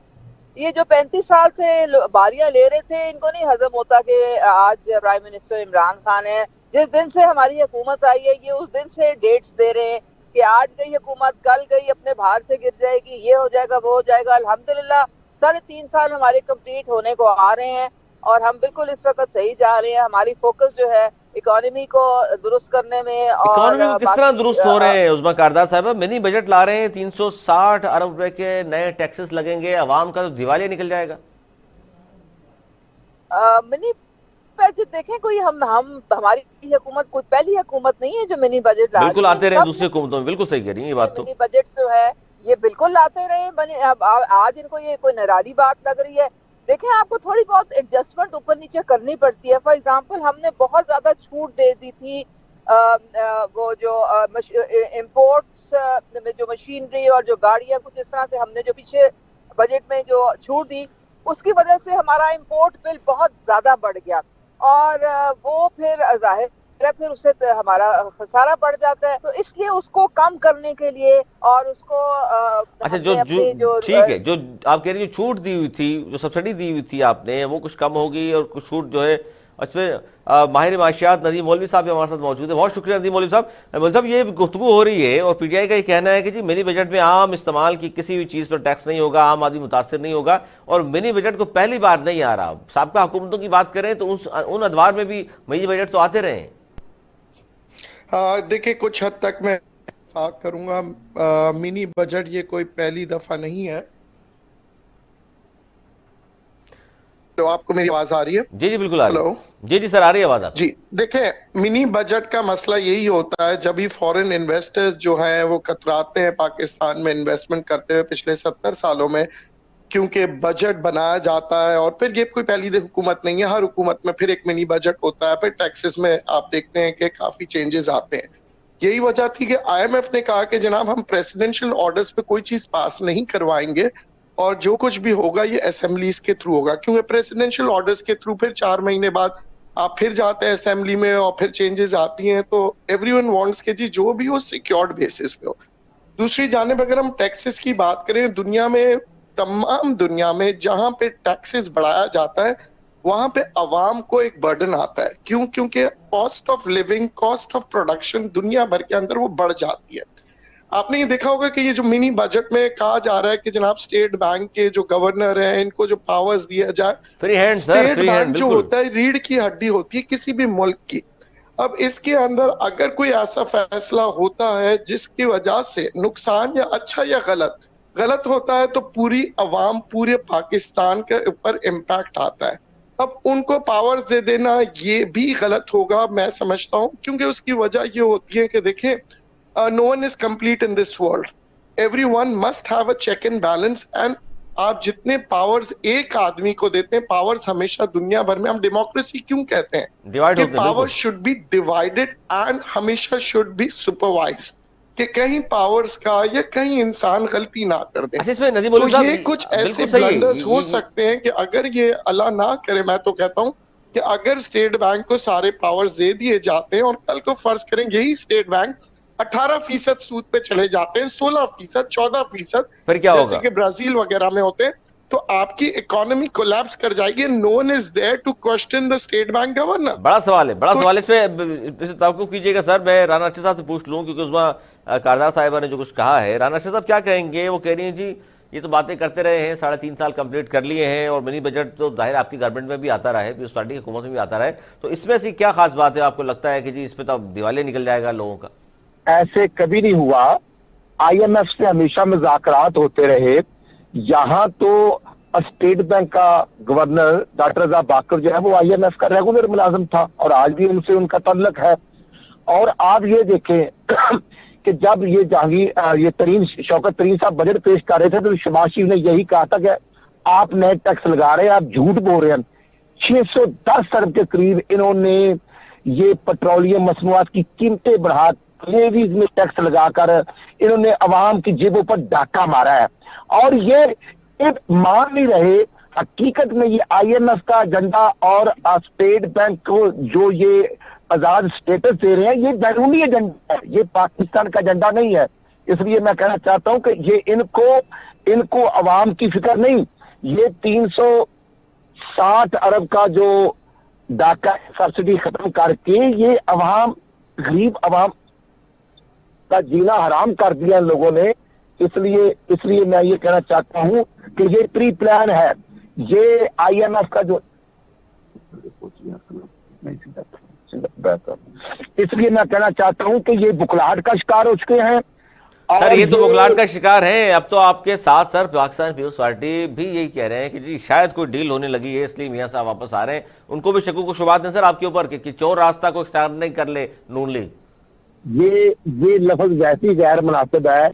ये जो 35 साल से बारियां ले रहे थे, इनको नहीं हजम होता कि आज प्राइम मिनिस्टर इमरान खान है। जिस दिन से हमारी हुकूमत आई है, ये उस दिन से डेट्स दे रहे हैं कि आज गई हुकूमत, कल गई अपने भार से गिर जाएगी, ये हो जाएगा, वो हो जाएगा। अल्हम्दुलिल्लाह 3.5 साल हमारे कंप्लीट होने को आ रहे हैं और हम बिल्कुल इस वक्त सही जा रहे हैं। हमारी फोकस जो है इकोनॉमी को दुरुस्त करने में। और इकोनॉमी को किस तरह दुरुस्त हो रहे हैं उस्मा कारदार साहब? मिनी बजट ला रहे हैं, 360 अरब रुपए के नए टैक्सेस लगेंगे, अवाम का तो दिवालिया निकल जाएगा। मिनी बजट देखें, कोई हम हमारी हुकूमत कोई पहली हुकूमत नहीं है जो मिनी बजट ला रही है। बिल्कुल आते रहे दूसरी हुकूमतों में, बिल्कुल सही कह रही है ये बात। तो मिनी बजट जो है ये बिल्कुल लाते रहे। अब आज इनको ये कोई निराली बात लग रही है। देखें, आपको थोड़ी बहुत एडजस्टमेंट ऊपर नीचे करनी पड़ती है। फॉर एग्जांपल, हमने बहुत ज्यादा छूट दे दी थी वो जो इम्पोर्ट्स में जो मशीनरी और जो गाड़ियां, कुछ इस तरह से हमने जो पीछे बजट में जो छूट दी, उसकी वजह से हमारा इम्पोर्ट बिल बहुत ज्यादा बढ़ गया और वो फिर जाहिर है फिर उससे हमारा खसारा बढ़ जाता है। तो इसलिए उसको कम करने के लिए और उसको अच्छा, जो ठीक है, जो आप कह रही है छूट दी हुई थी, जो सब्सिडी दी हुई थी आपने, वो कुछ कम होगी और कुछ छूट जो है। अच्छा, माहिर माशियात नदीम मौलवी साहब भी हमारे साथ मौजूद है। बहुत शुक्रिया नदीम मौलवी साहब। मौलवी साहब, ये गुफ्तगू हो रही है और पीटीआई का ये कहना है कि जी मिनी बजट में आम इस्तेमाल की किसी भी चीज़ पर टैक्स नहीं होगा, आम आदमी मुतासर नहीं होगा और मिनी बजट को पहली बार नहीं आ रहा। साबका हुकूमतों की बात करें तो उन अदवार में भी मिनी बजट तो आते रहे हैं। देखिए, कुछ हद तक मैं इत्तेफाक करूंगा, मिनी बजट ये कोई पहली दफा नहीं है। तो आपको मेरी आवाज आ रही है? जी जी बिल्कुल आ रही है। जी जी सर, आ रही है आवाज आप। जी देखें, मिनी बजट का मसला यही होता है जब भी फॉरेन इन्वेस्टर्स जो हैं वो कतराते हैं पाकिस्तान में इन्वेस्टमेंट करते हुए पिछले 70 सालों में, क्योंकि बजट बनाया जाता है और फिर ये कोई पहली हुकूमत नहीं है, हर हुकूमत में फिर एक मिनी बजट होता है, फिर टैक्सेस में आप देखते हैं कि काफी चेंजेस आते हैं। यही वजह थी कि IMF ने कहा कि जनाब हम प्रेसिडेंशियल ऑर्डर्स पे कोई चीज पास नहीं करवाएंगे और जो कुछ भी होगा ये असेंबलीज के थ्रू होगा, क्योंकि प्रेसिडेंशियल ऑर्डर्स के थ्रू फिर 4 महीने बाद आप फिर जाते हैं असेंबली में और फिर चेंजेस आती हैं। तो एवरीवन वांट्स के जी जो भी हो सिक्योर्ड बेसिस पे हो। दूसरी जानिब अगर हम टैक्सेस की बात करें, दुनिया में तमाम दुनिया में जहां पे टैक्सेस बढ़ाया जाता है वहां पे अवाम को एक बर्डन आता है। क्यों? क्योंकि cost of living, cost of production दुनिया भर के अंदर वो बढ़ जाती है। आपने ये देखा होगा कि ये जो मिनी बजट में कहा जा रहा है कि जनाब स्टेट बैंक के जो गवर्नर हैं इनको जो पावर्स दिया जाए, free hand sir, state free bank hand जो होता है रीढ़ की हड्डी होती है किसी भी मुल्क की। अब इसके अंदर अगर कोई ऐसा फैसला होता है जिसकी वजह से नुकसान या अच्छा या गलत होता है तो पूरी अवाम, पूरे पाकिस्तान के ऊपर इम्पैक्ट आता है। अब उनको पावर्स दे देना ये भी गलत होगा मैं समझता हूँ, क्योंकि उसकी वजह ये होती है कि देखें, no one is complete in this world, everyone must have a check and balance. And आप जितने पावर्स एक आदमी को देते हैं, पावर्स हमेशा दुनिया भर में, हम डेमोक्रेसी क्यों कहते हैं कि power should be divided and हमेशा शुड बी सुपरवाइज्ड, कि कहीं पावर्स का या कहीं इंसान गलती ना कर दे। तो ये कुछ ऐसे ब्लंडर्स हो सकते हैं कि अगर ये अल्लाह ना करे, मैं तो कहता हूं कि अगर स्टेट बैंक को सारे पावर्स दे दिए जाते हैं और कल को फर्ज करें यही स्टेट बैंक 18% सूद पे चले जाते हैं, 16%, 14%, फिर क्या होगा? जैसे कि ब्राजील वगैरह में होते हैं, तो आपकी इकोनॉमी कोलैप्स कर जाएगी। No one is there to question the state bank governor. बड़ा सवाल है, बड़ा सवाल। इस पे तवक्कुफ कीजिएगा सर, मैं राना अरशद साहब से पूछ लूं क्योंकि उसमें कारदार साहिबा ने जो कुछ कहा है। राना अरशद साहब क्या कहेंगे? वो कह रही हैं जी ये तो बातें करते रहे हैं, 3.5 साल कंप्लीट कर लिए हैं और मिनी बजट तो जाहिर आपकी गवर्नमेंट में भी आता रहा है, पीपल्स पार्टी की हुकूमत में भी आता रहा है, तो इसमें से क्या खास बात है आपको लगता है कि जी इस पे तो दिवालिया निकल जाएगा लोगों का? ऐसे कभी नहीं हुआ। IMF से हमेशा मुज़ाकरात होते रहे। यहाँ तो स्टेट बैंक का गवर्नर डॉक्टर रजा बाकर जो है वो IMF का रेगुलर मुलाजिम था और आज भी उनसे उनका ताल्लुक है। और आप ये देखें कि जब ये शौकत तरीन साहब बजट पेश कर रहे थे तो शहबाज शरीफ ने यही कहा था कि आप नए टैक्स लगा रहे हैं, आप झूठ बोल रहे हैं। 610 अरब के करीब इन्होंने ये पेट्रोलियम मसनूआत की कीमतें बढ़ा, लेवीज में टैक्स लगाकर इन्होंने अवाम की जेबों पर डाका मारा है और ये मान नहीं रहे। हकीकत में ये IMF का एजेंडा और स्टेट बैंक को जो ये आजाद स्टेटस दे रहे हैं ये बैरूनी एजेंडा है, ये पाकिस्तान का एजेंडा नहीं है। इसलिए मैं कहना चाहता हूं कि ये इनको अवाम की फिक्र नहीं, ये 360 अरब का जो डाका सब्सिडी खत्म करके ये गरीब अवाम का जीना हराम कर दिया इन लोगों ने। इसलिए मैं ये कहना चाहता हूं कि ये प्री प्लान है। ये IMF का जो इसलिए मैं कहना चाहता हूं कि ये बुखलाहट का शिकार हो चुके हैं। सर ये तो बुखलाहट का शिकार हैं। अब तो आपके साथ सर पाकिस्तान पीपुल्स पार्टी भी यही कह रहे हैं कि जी शायद कोई डील होने लगी है इसलिए मियां साहब वापस आ रहे हैं। उनको भी शक्कू को शुबात है सर आपके ऊपर कि चोर रास्ता को इख्तियार नहीं कर ले नून लीग। ये लफ्ज वैसी गैर मुनासिब है।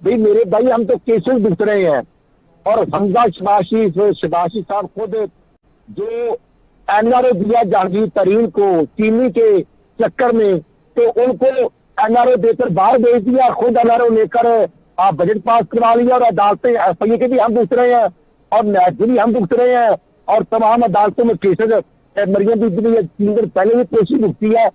भाई मेरे भाई हम तो केसेस दिख रहे हैं और हमजा शबाशी साहब खुद जो NRO दिया जहांगीर तरीन को चीनी के चक्कर में, तो उनको NRO देकर बाहर भेज दिया, खुद NRO लेकर आप बजट पास करवा लिया और अदालतें FIA के भी हम भुगत रहे हैं और NAC के भी हम भुगत रहे हैं और तमाम अदालतों में केसेज मरियम बीबी ने 3 दिन पहले भी पेशी भुगती है।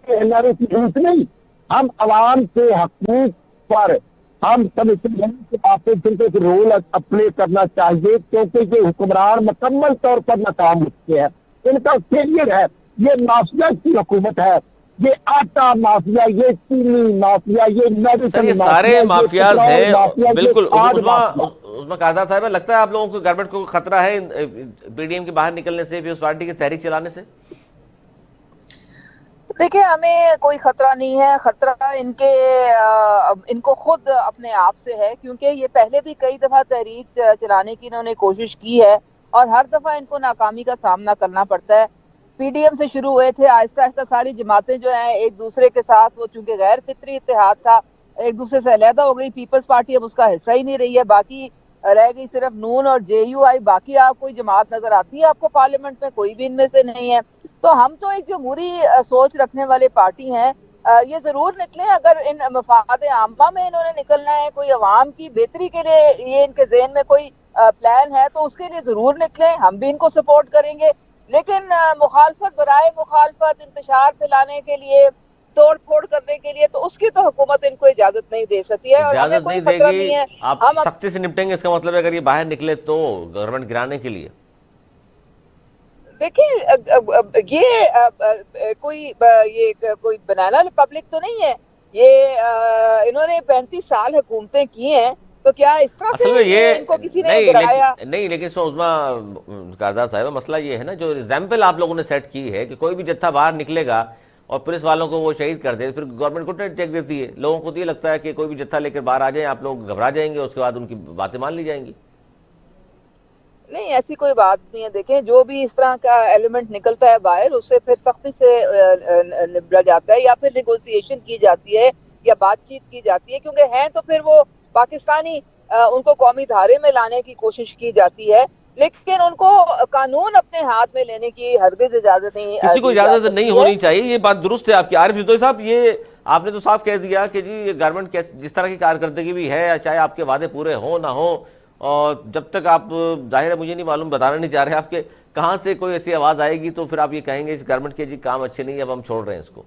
NRO की जरूरत नहीं, हम अवाम के हकूक पर हम समझते हैं कि आपको एक रोल अप्ले करना चाहिए क्योंकि ये हुक्मरान मुकम्मल तौर पर नाकाम हो चुके हैं। इनका फेलियर है। ये माफिया की हुकूमत है, ये आटा माफिया, ये चीनी माफिया, ये मेडिसिन, ये सारे माफियाज हैं। बिल्कुल उसमें कहा साहब लगता है आप लोगों को गवर्नमेंट को खतरा है PDM के बाहर निकलने से, पीपल्स पार्टी की तहरीक चलाने से? देखिए हमें कोई खतरा नहीं है। खतरा इनको खुद अपने आप से है क्योंकि ये पहले भी कई दफा तहरीक चलाने की इन्होंने कोशिश की है और हर दफा इनको नाकामी का सामना करना पड़ता है। PDM से शुरू हुए थे, आहिस्ता आहिस्ता सारी जमातें जो हैं एक दूसरे के साथ, वो चूंकि गैर फितरी इत्तेहाद था, एक दूसरे से अलहदा हो गई। पीपल्स पार्टी अब उसका हिस्सा ही नहीं रही है, बाकी रह गई सिर्फ नून और JUI। बाकी आप कोई जमात नजर आती है आपको पार्लियामेंट में? कोई भी इनमें से नहीं है। तो हम तो एक जमहूरी सोच रखने वाले पार्टी हैं। ये जरूर निकले, अगर इन मफाद आमा में इन्होंने निकलना है, कोई अवाम की बेहतरी के लिए ये इनके जहन में कोई प्लान है तो उसके लिए जरूर निकले, हम भी इनको सपोर्ट करेंगे। लेकिन मुखालफत बराए मुखालफत, इंतशार फैलाने के लिए, तोड़ फोड़ करने के लिए, तो उसकी तो हुकूमत इनको इजाजत नहीं दे सकती है और हमें कोई खतरा नहीं है। आप सख्ती से निपटेंगे, इसका मतलब है अगर ये बाहर निकले तो गवर्नमेंट गिराने के लिए? देखिए ये कोई बनाना रिपब्लिक तो नहीं है। ये इन्होंने 35 साल हुकूमतें की हैं, तो क्या इस तरह से ये इनको किसी ने गिराया? नहीं, लेकिन कारदार साहब मसला ये है ना, जो एग्जाम्पल आप लोगों ने सेट की है कि कोई भी जत्था बाहर निकलेगा और पुलिस वालों को वो शहीद कर दे, फिर गवर्नमेंट को चेक देती है। लोगों को तो ये लगता है कि कोई भी जत्था लेकर बाहर आ जाए, आप लोग घबरा जाएंगे, उसके बाद उनकी बातें मान ली जाएंगी। नहीं, ऐसी कोई बात नहीं है। देखें, जो भी इस तरह का एलिमेंट निकलता है बाहर, उससे फिर सख्ती से निपटा जाता है या फिर नेगोशिएशन की जाती है या बातचीत की जाती है, क्योंकि हैं तो फिर वो पाकिस्तानी, उनको कौमी धारे में लाने की कोशिश की जाती है, लेकिन उनको कानून अपने हाथ में लेने की हरगिज इजाजत नहीं, किसी को इजाजत नहीं होनी चाहिए। ये बात दुरुस्त है आपकी। आरिफ रिजवी साहब, ये आपने तो साफ कह दिया कि जी गवर्नमेंट जिस तरह की कारकर्दगी भी है, चाहे आपके वादे पूरे हो ना हो, और जब तक आप, जाहिर है मुझे नहीं मालूम, बताना नहीं चाह रहे आपके, कहां से कोई ऐसी आवाज आएगी तो फिर आप ये कहेंगे इस गवर्नमेंट के जी काम अच्छे नहीं, अब हम छोड़ रहे हैं इसको।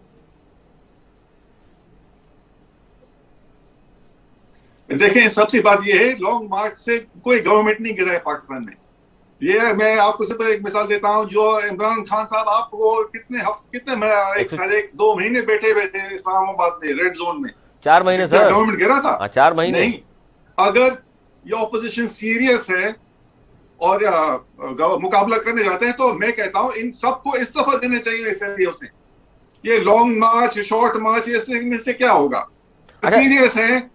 देखें, सबसे बात यह है, लॉन्ग मार्च से कोई गवर्नमेंट नहीं गिरा है पाकिस्तान में। ये मैं आपको सिर्फ एक मिसाल देता हूं, जो इमरान खान साहब, आप वो कितने 1-2 महीने बैठे इस्लामाबाद में रेड जोन में, 4 महीने सर गवर्नमेंट गिरा था? 4 महीने नहीं। अगर ये ऑपोजिशन सीरियस है और मुकाबला करने जाते हैं, तो मैं कहता हूं इन सबको इस्तीफा देने चाहिए असेंबलियों से। ये लॉन्ग मार्च, शॉर्ट मार्च, इससे क्या होगा? अच्छा, सीरियस हैं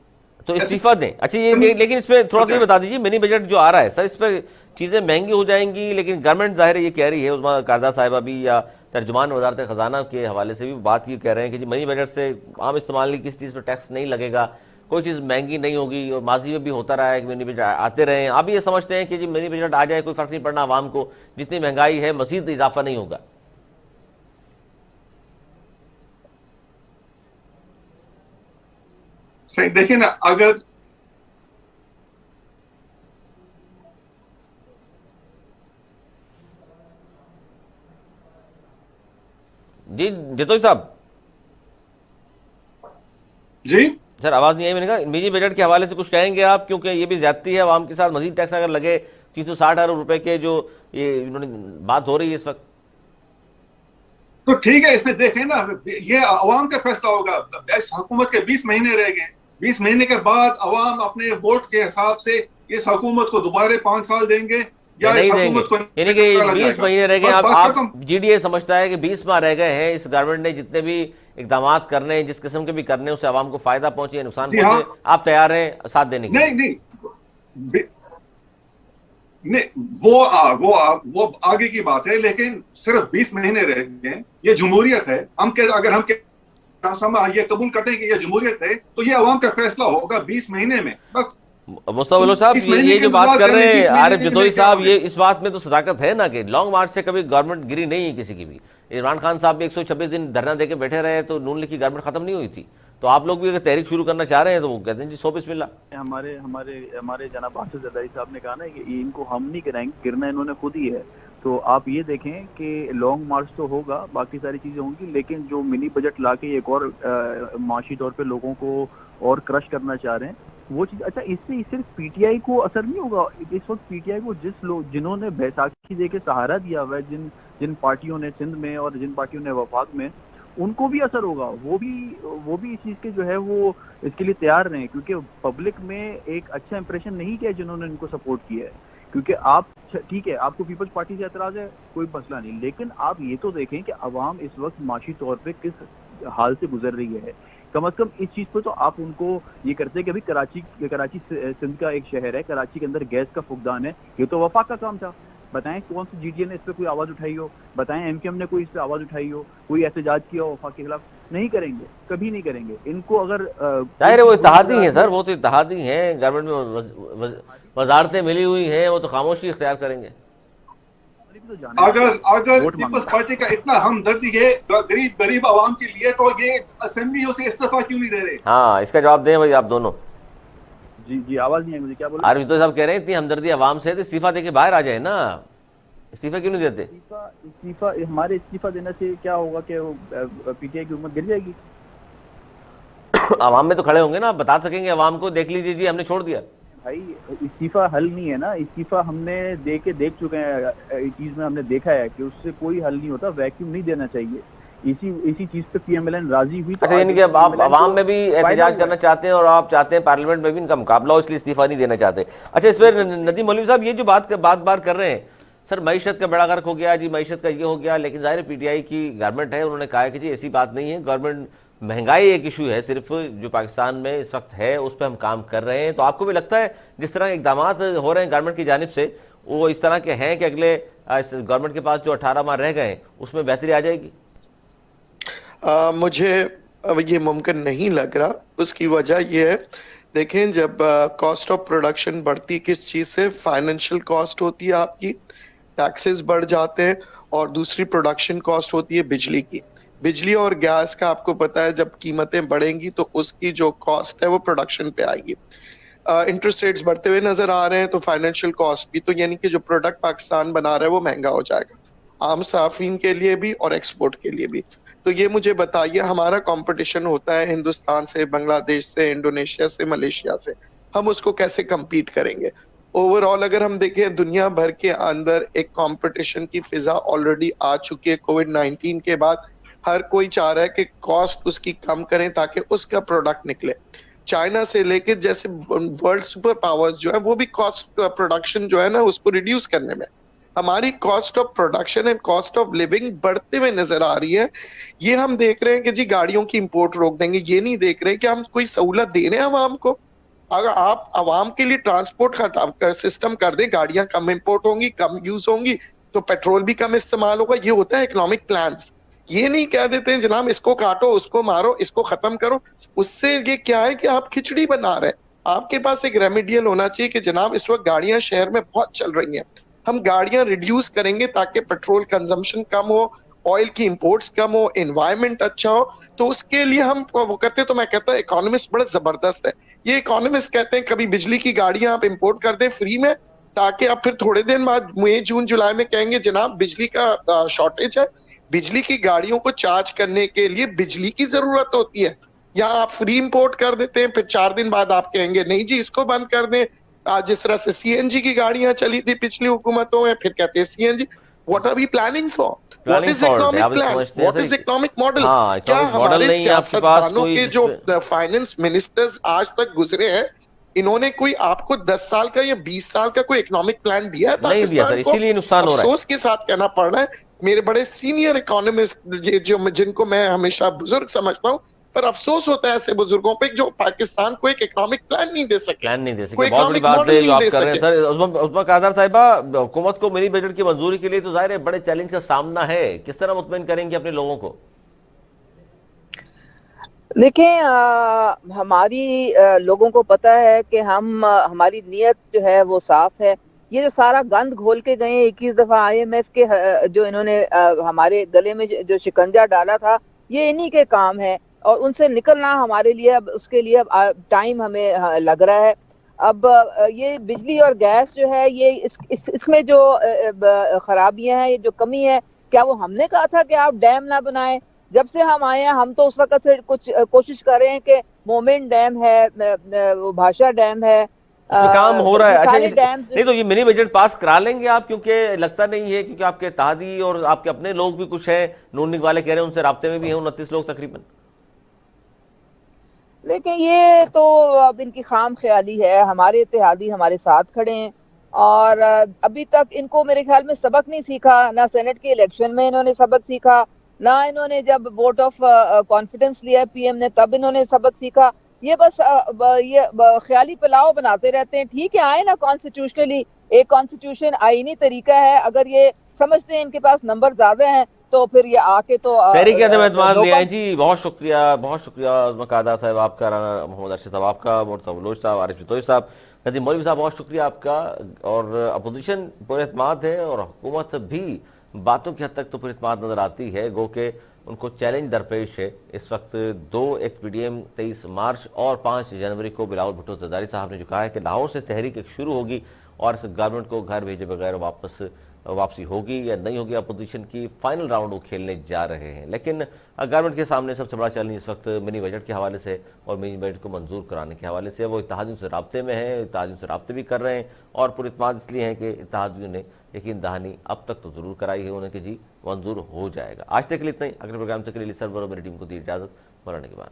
तो इस्तीफा दें। अच्छा ये लेकिन इस पर थोड़ा सा बता दीजिए, मिनी बजट जो आ रहा है सर, इस पर चीजें महंगी हो जाएंगी, लेकिन गवर्नमेंट जाहिर है ये कह रही है, उस्मा कारदा साहिबा भी या तर्जुमान वजारत खजाना के हवाले से भी बात ये कह रहे हैं कि जी मिनी बजट से आम इस्तेमाल की किसी चीज़ पर टैक्स नहीं लगेगा, कोई चीज़ महंगी नहीं होगी, और माजी में भी होता रहा है कि मिनी बजट आते रहे। आप ये समझते हैं कि जी मिनी बजट आ जाए कोई फर्क नहीं पड़ना आवाम को, जितनी महंगाई है मजीद इजाफा नहीं होगा? सही देखिए ना, अगर जी जतोई साहब। जी सर आवाज नहीं आई, मैंने कहा मिनी बजट के हवाले से कुछ कहेंगे आप, क्योंकि ये भी ज्यादती है आवाम के साथ, मजीद टैक्स अगर लगे 360 अरब रुपए के जो ये इन्होंने बात हो रही है इस वक्त। तो ठीक है, इसमें देखें ना, ये अवाम का फैसला होगा। इस हुकूमत के 20 महीने रह गए, 20 महीने के बाद अवाम अपने वोट के हिसाब से इस हुकूमत को दोबारा 5 साल देंगे या नहीं इस देंगे, हुकूमत को यानी कि 20 महीने रह गए। आप खत्म। जीडीए समझता है कि 20 माह रह गए हैं, इस गवर्नमेंट ने जितने भी इकदाम करने जिस किस्म के भी करने उससे आवाम को फायदा पहुंचे या नुकसान जी पहुंचे, हाँ। आप तैयार हैं साथ देने के लिए? नहीं, वो आगे की बात है, लेकिन सिर्फ 20 महीने रह गए। ये जमहूरियत है, अगर हम ये कबूल करते हैं कि ये जमहूरियत है, तो ये अवाम का फैसला होगा 20 महीने में बस। मुस्तफा साहब, ये जो बात कर रहे हैं आरिफ जदोई साहब, ये इस बात में तो सदाकत है ना कि लॉन्ग मार्च से कभी गवर्नमेंट गिरी नहीं है किसी की भी। इमरान खान साहब भी 126 दिन धरना देके बैठे रहे तो नून लीग की गवर्नमेंट खत्म नहीं हुई थी। तो आप लोग भी अगर तहरीक शुरू करना चाह रहे हैं तो वो कहते हैं जी 100 बिस्मिल्लाह। हमारे हमारे हमारे जनाब आसिफ जरदारी साहब ने कहा ना कि इनको हम नहीं गिराएंगे, गिरना इन्होंने खुद ही है। तो आप ये देखें कि लॉन्ग मार्च तो होगा, बाकी सारी चीजें होंगी, लेकिन जो मिनी बजट लाके एक और माशी तौर पे लोगों को और क्रश करना चाह रहे हैं वो चीज। अच्छा, इससे सिर्फ पीटीआई को असर नहीं होगा। इस वक्त पीटीआई को जिन्होंने बैसाखी दे के सहारा दिया हुआ है, जिन पार्टियों ने सिंध में और जिन पार्टियों ने वफाक में, उनको भी असर होगा। वो भी इस चीज के जो है वो इसके लिए तैयार रहे, क्योंकि पब्लिक में एक अच्छा इंप्रेशन नहीं किया जिन्होंने इनको सपोर्ट किया है। क्योंकि आप ठीक है, आपको पीपल्स पार्टी से एतराज है, कोई मसला नहीं, लेकिन आप ये तो देखें कि अवाम इस वक्त माशी तौर पे किस हाल से गुजर रही है। कम से कम इस चीज पर तो आप उनको ये करते हैं कि अभी कराची सिंध का एक शहर है, कराची के अंदर गैस का फुकदान है, ये तो वफाक का काम था। बताएं कौन सी जीडीए ने इस पे कोई आवाज उठाई हो, बताएं एमकेएम ने कोई इस पे आवाज उठाई हो, कोई एहतजाज किया हो वफाक के खिलाफ? नहीं करेंगे, कभी नहीं करेंगे। इनको अगर जाहिर है वो इत्तेहादी हैं सर, वो तो इत्तेहादी हैं, गवर्नमेंट में वजारतें मिली हुई हैं, वो तो खामोशी इख्तियार करेंगे। अगर पीपल्स पार्टी का इतना हमदर्दी है गरीब आवाम के लिए, तो ये असेंबलियों से इस्तीफा क्यों नहीं दे रहे? हाँ, इसका जवाब दें भाई आप दोनों। जी आवाज नहीं है मुझे, क्या बोला? आरिफ साहब कह रहे हैं इतनी हमदर्दी आवाम से तो इस्तीफा देके बाहर आ जाए ना, इस्तीफा क्यों नहीं देते? इस्तीफा हमारे इस्तीफा देने से क्या होगा कि पीटीआई की हुकूमत गिर जाएगी? आवाम में तो खड़े होंगे ना, आप बता सकेंगे आवाम को, देख लीजिए जी हमने छोड़ दिया। भाई इस्तीफा हल नहीं है ना, इस्तीफा हमने देख चुके हैं, चीज में हमने देखा है कि उससे कोई हल नहीं होता, वैक्यूम नहीं देना चाहिए। इसी चीज पे पीएमएलएन राजी हुई। अच्छा, यानी कि अब आप आवाम में भी एहतजाज करना चाहते हैं और आप चाहते हैं पार्लियामेंट में भी इनका मुकाबला हो, इसलिए इस्तीफा नहीं देना चाहते। अच्छा, इस पर नदीम मौलवी साहब ये जो बात कर रहे हैं सर, मईशत का बेड़ा गर्क हो गया जी, मईशत का ये हो गया, लेकिन जाहिर पीटीआई की गवर्नमेंट है, उन्होंने कहा है कि जी ऐसी बात नहीं है, गवर्नमेंट महंगाई एक इशू है सिर्फ जो पाकिस्तान में इस वक्त है, उस पर हम काम कर रहे हैं। तो आपको भी लगता है जिस तरह के इकदाम हो रहे हैं गवर्नमेंट की जानिब से वो इस तरह के हैं कि अगले गवर्नमेंट के पास जो 18 माह रह गए हैं उसमें बेहतरी आ जाएगी? मुझे अब ये मुमकिन नहीं लग रहा। उसकी वजह ये है, देखें जब कॉस्ट ऑफ प्रोडक्शन बढ़ती किस चीज से, फाइनेंशियल कॉस्ट होती है आपकी, टैक्सेस बढ़ जाते हैं, और दूसरी प्रोडक्शन कॉस्ट होती है बिजली की। बिजली और गैस का आपको पता है जब कीमतें बढ़ेंगी तो उसकी जो कॉस्ट है वो प्रोडक्शन पे आएगी। इंटरेस्ट रेट्स बढ़ते हुए नजर आ रहे हैं तो फाइनेंशियल कॉस्ट भी, तो यानी कि जो प्रोडक्ट पाकिस्तान बना रहा है वो महंगा हो जाएगा, आम साफिन के लिए भी और एक्सपोर्ट के लिए भी। तो ये मुझे बताइए, हमारा कंपटीशन होता है हिंदुस्तान से, बांग्लादेश से, इंडोनेशिया से, मलेशिया से, हम उसको कैसे compete करेंगे? ओवरऑल अगर हम देखें दुनिया भर के अंदर एक कंपटीशन की फिजा ऑलरेडी आ चुकी है। कोविड-19 के बाद हर कोई चाह रहा है कि कॉस्ट उसकी कम करें ताकि उसका प्रोडक्ट निकले। चाइना से लेके जैसे वर्ल्ड सुपर पावर्स जो है वो भी कॉस्ट प्रोडक्शन जो है ना उसको रिड्यूस करने में हमारी cost of production and cost of living बढ़ते हुए नजर आ रही है। ये हम देख रहे हैं कि जी गाड़ियों की इंपोर्ट रोक देंगे, ये नहीं देख रहे कि हम कोई सहूलत दे रहे हैं आवाम को। अगर आप आवाम के लिए ट्रांसपोर्ट सिस्टम कर दें, गाड़ियां कम इंपोर्ट होंगी, कम यूज होंगी, तो पेट्रोल भी कम इस्तेमाल होगा। ये होता है इकोनॉमिक प्लान्स। ये नहीं कह देते हैं जनाब इसको काटो, उसको मारो, इसको खत्म करो। उससे ये क्या है कि आप खिचड़ी बना रहे हैं। आपके पास एक रेमेडियल होना चाहिए कि जनाब इस वक्त गाड़ियां शहर में बहुत चल रही हैं, हम गाड़ियां रिड्यूस करेंगे ताकि पेट्रोल कंजम्पशन कम हो, ऑयल की इंपोर्ट्स कम हो, एनवायरमेंट अच्छा हो। तो उसके लिए हम वो करते हैं। तो मैं कहता हूँ इकोनॉमिस्ट बड़ा जबरदस्त है। ये इकोनॉमिस्ट कहते हैं कभी बिजली की गाड़ियां आप इंपोर्ट कर दें फ्री में, ताकि आप फिर थोड़े दिन बाद मई जून जुलाई में कहेंगे जनाब बिजली का शॉर्टेज है। बिजली की गाड़ियों को चार्ज करने के लिए बिजली की जरूरत होती है, या आप फ्री इंपोर्ट कर देते हैं, फिर 4 दिन बाद आप कहेंगे नहीं जी इसको बंद कर दें। जिस तरह से सीएनजी की गाड़ियां चली थी पिछली हुकूमतों में, फिर कहते हैं CNG. What are we planning for? What is economic plan? What is economic model? हाँ, क्या economic model हमारे नहीं है आपके पास सियासतदानों कोई के जो फाइनेंस मिनिस्टर्स आज तक गुजरे हैं, इन्होंने कोई आपको 10 साल का या 20 साल का कोई इकोनॉमिक प्लान दिया है नहीं दिया सर, इसीलिए नुकसान हो रहा है। अफसोस के साथ कहना पड़ रहा है, मेरे बड़े सीनियर इकोनॉमिस्ट जो जिनको मैं हमेशा बुजुर्ग समझता हूँ, पर अफसोस होता है ऐसे बुजुर्गों पे जो पाकिस्तान को एक इकोनॉमिक प्लान नहीं दे सके। बहुत बड़ी बात है जो आप कर रहे हैं सर। उस्मा कादर साहिबा, हुकूमत को मिनी बजट की मंजूरी के लिए तो जाहिर है बड़े चैलेंज का सामना है, किस तरह मुतमईन करेंगे अपने लोगों को? देखें, हमारी लोगों को पता है कि हम हमारी नीयत जो है वो साफ है। ये जो सारा गंद घोल के गए 21 दफा IMF के जो इन्होंने हमारे गले में जो शिकंजा डाला था, ये इन्हीं के काम है और उनसे निकलना हमारे लिए अब उसके लिए अब टाइम हमें लग रहा है। अब ये बिजली और गैस जो है ये इसमें जो खराबियां हैं, ये जो कमी है, क्या वो हमने कहा था कि आप डैम ना बनाएं? जब से हम आए हैं हम तो उस वक्त से कुछ कोशिश कर रहे हैं कि मोमिन डैम है, भाषा डैम है, उसमें काम हो रहा है। अच्छा, डैम्स नहीं तो ये मिनी बजट पास करा लेंगे आप? क्योंकि लगता नहीं है, क्योंकि आपके इत्तेहादी और आपके अपने लोग भी कुछ हैं, नून लीग वाले कह रहे हैं, उनसे राब्ते में भी हैं 29 लोग तकरीबन। लेकिन ये तो अब इनकी खाम ख्याली है। हमारे इत्तेहादी हमारे साथ खड़े हैं और अभी तक इनको मेरे ख्याल में सबक नहीं सीखा, ना सेनेट के इलेक्शन में इन्होंने सबक सीखा, ना इन्होंने जब वोट ऑफ कॉन्फिडेंस लिया PM ने तब इन्होंने सबक सीखा। ये बस ये ख्याली पुलाव बनाते रहते हैं। ठीक है, आए ना कॉन्स्टिट्यूशनली, एक कॉन्स्टिट्यूशन आईनी तरीका है, अगर ये समझते हैं इनके पास नंबर ज्यादा हैं तो फिर ये आके तो तहरीक एतमाद लिया है जी। बहुत शुक्रिया उस्मा कादर साहब आपका, राना मोहम्मद अरशद साहब आपका, मुर्तज़ा बलोच साहब, आरिफ चितोई साहब, नदीम मौलवी साहब, बहुत शुक्रिया आपका। और अपोजिशन पुरएतमाद है और हुकूमत भी बातों की हद तक तो पुरएतमाद नजर आती है, गो के उनको चैलेंज दरपेश है। इस वक्त 2 XPDM 23 मार्च और 5 जनवरी को बिलावल भुट्टो जरदारी साहब ने जो कहा है कि लाहौर से तहरीक एक शुरू होगी और इस गवर्नमेंट को घर भेजे बगैर वापसी होगी या नहीं होगी। अपोजिशन की फाइनल राउंड वो खेलने जा रहे हैं, लेकिन गवर्नमेंट के सामने सबसे बड़ा चैलेंज इस वक्त मिनी बजट के हवाले से और मिनी बजट को मंजूर कराने के हवाले से वो इत्तेहादियों से राब्ते में है, इत्तेहादियों से राब्ते भी कर रहे हैं और पुरएतमाद इसलिए है कि इत्तेहादियों ने यकीन दहानी अब तक तो जरूर कराई है उन्हें कि जी मंजूर हो जाएगा। आज तक के लिए इतना ही। अगले प्रोग्राम तक के लिए सर्वर और मेरी टीम को दी इजाजत। मरने के बाद।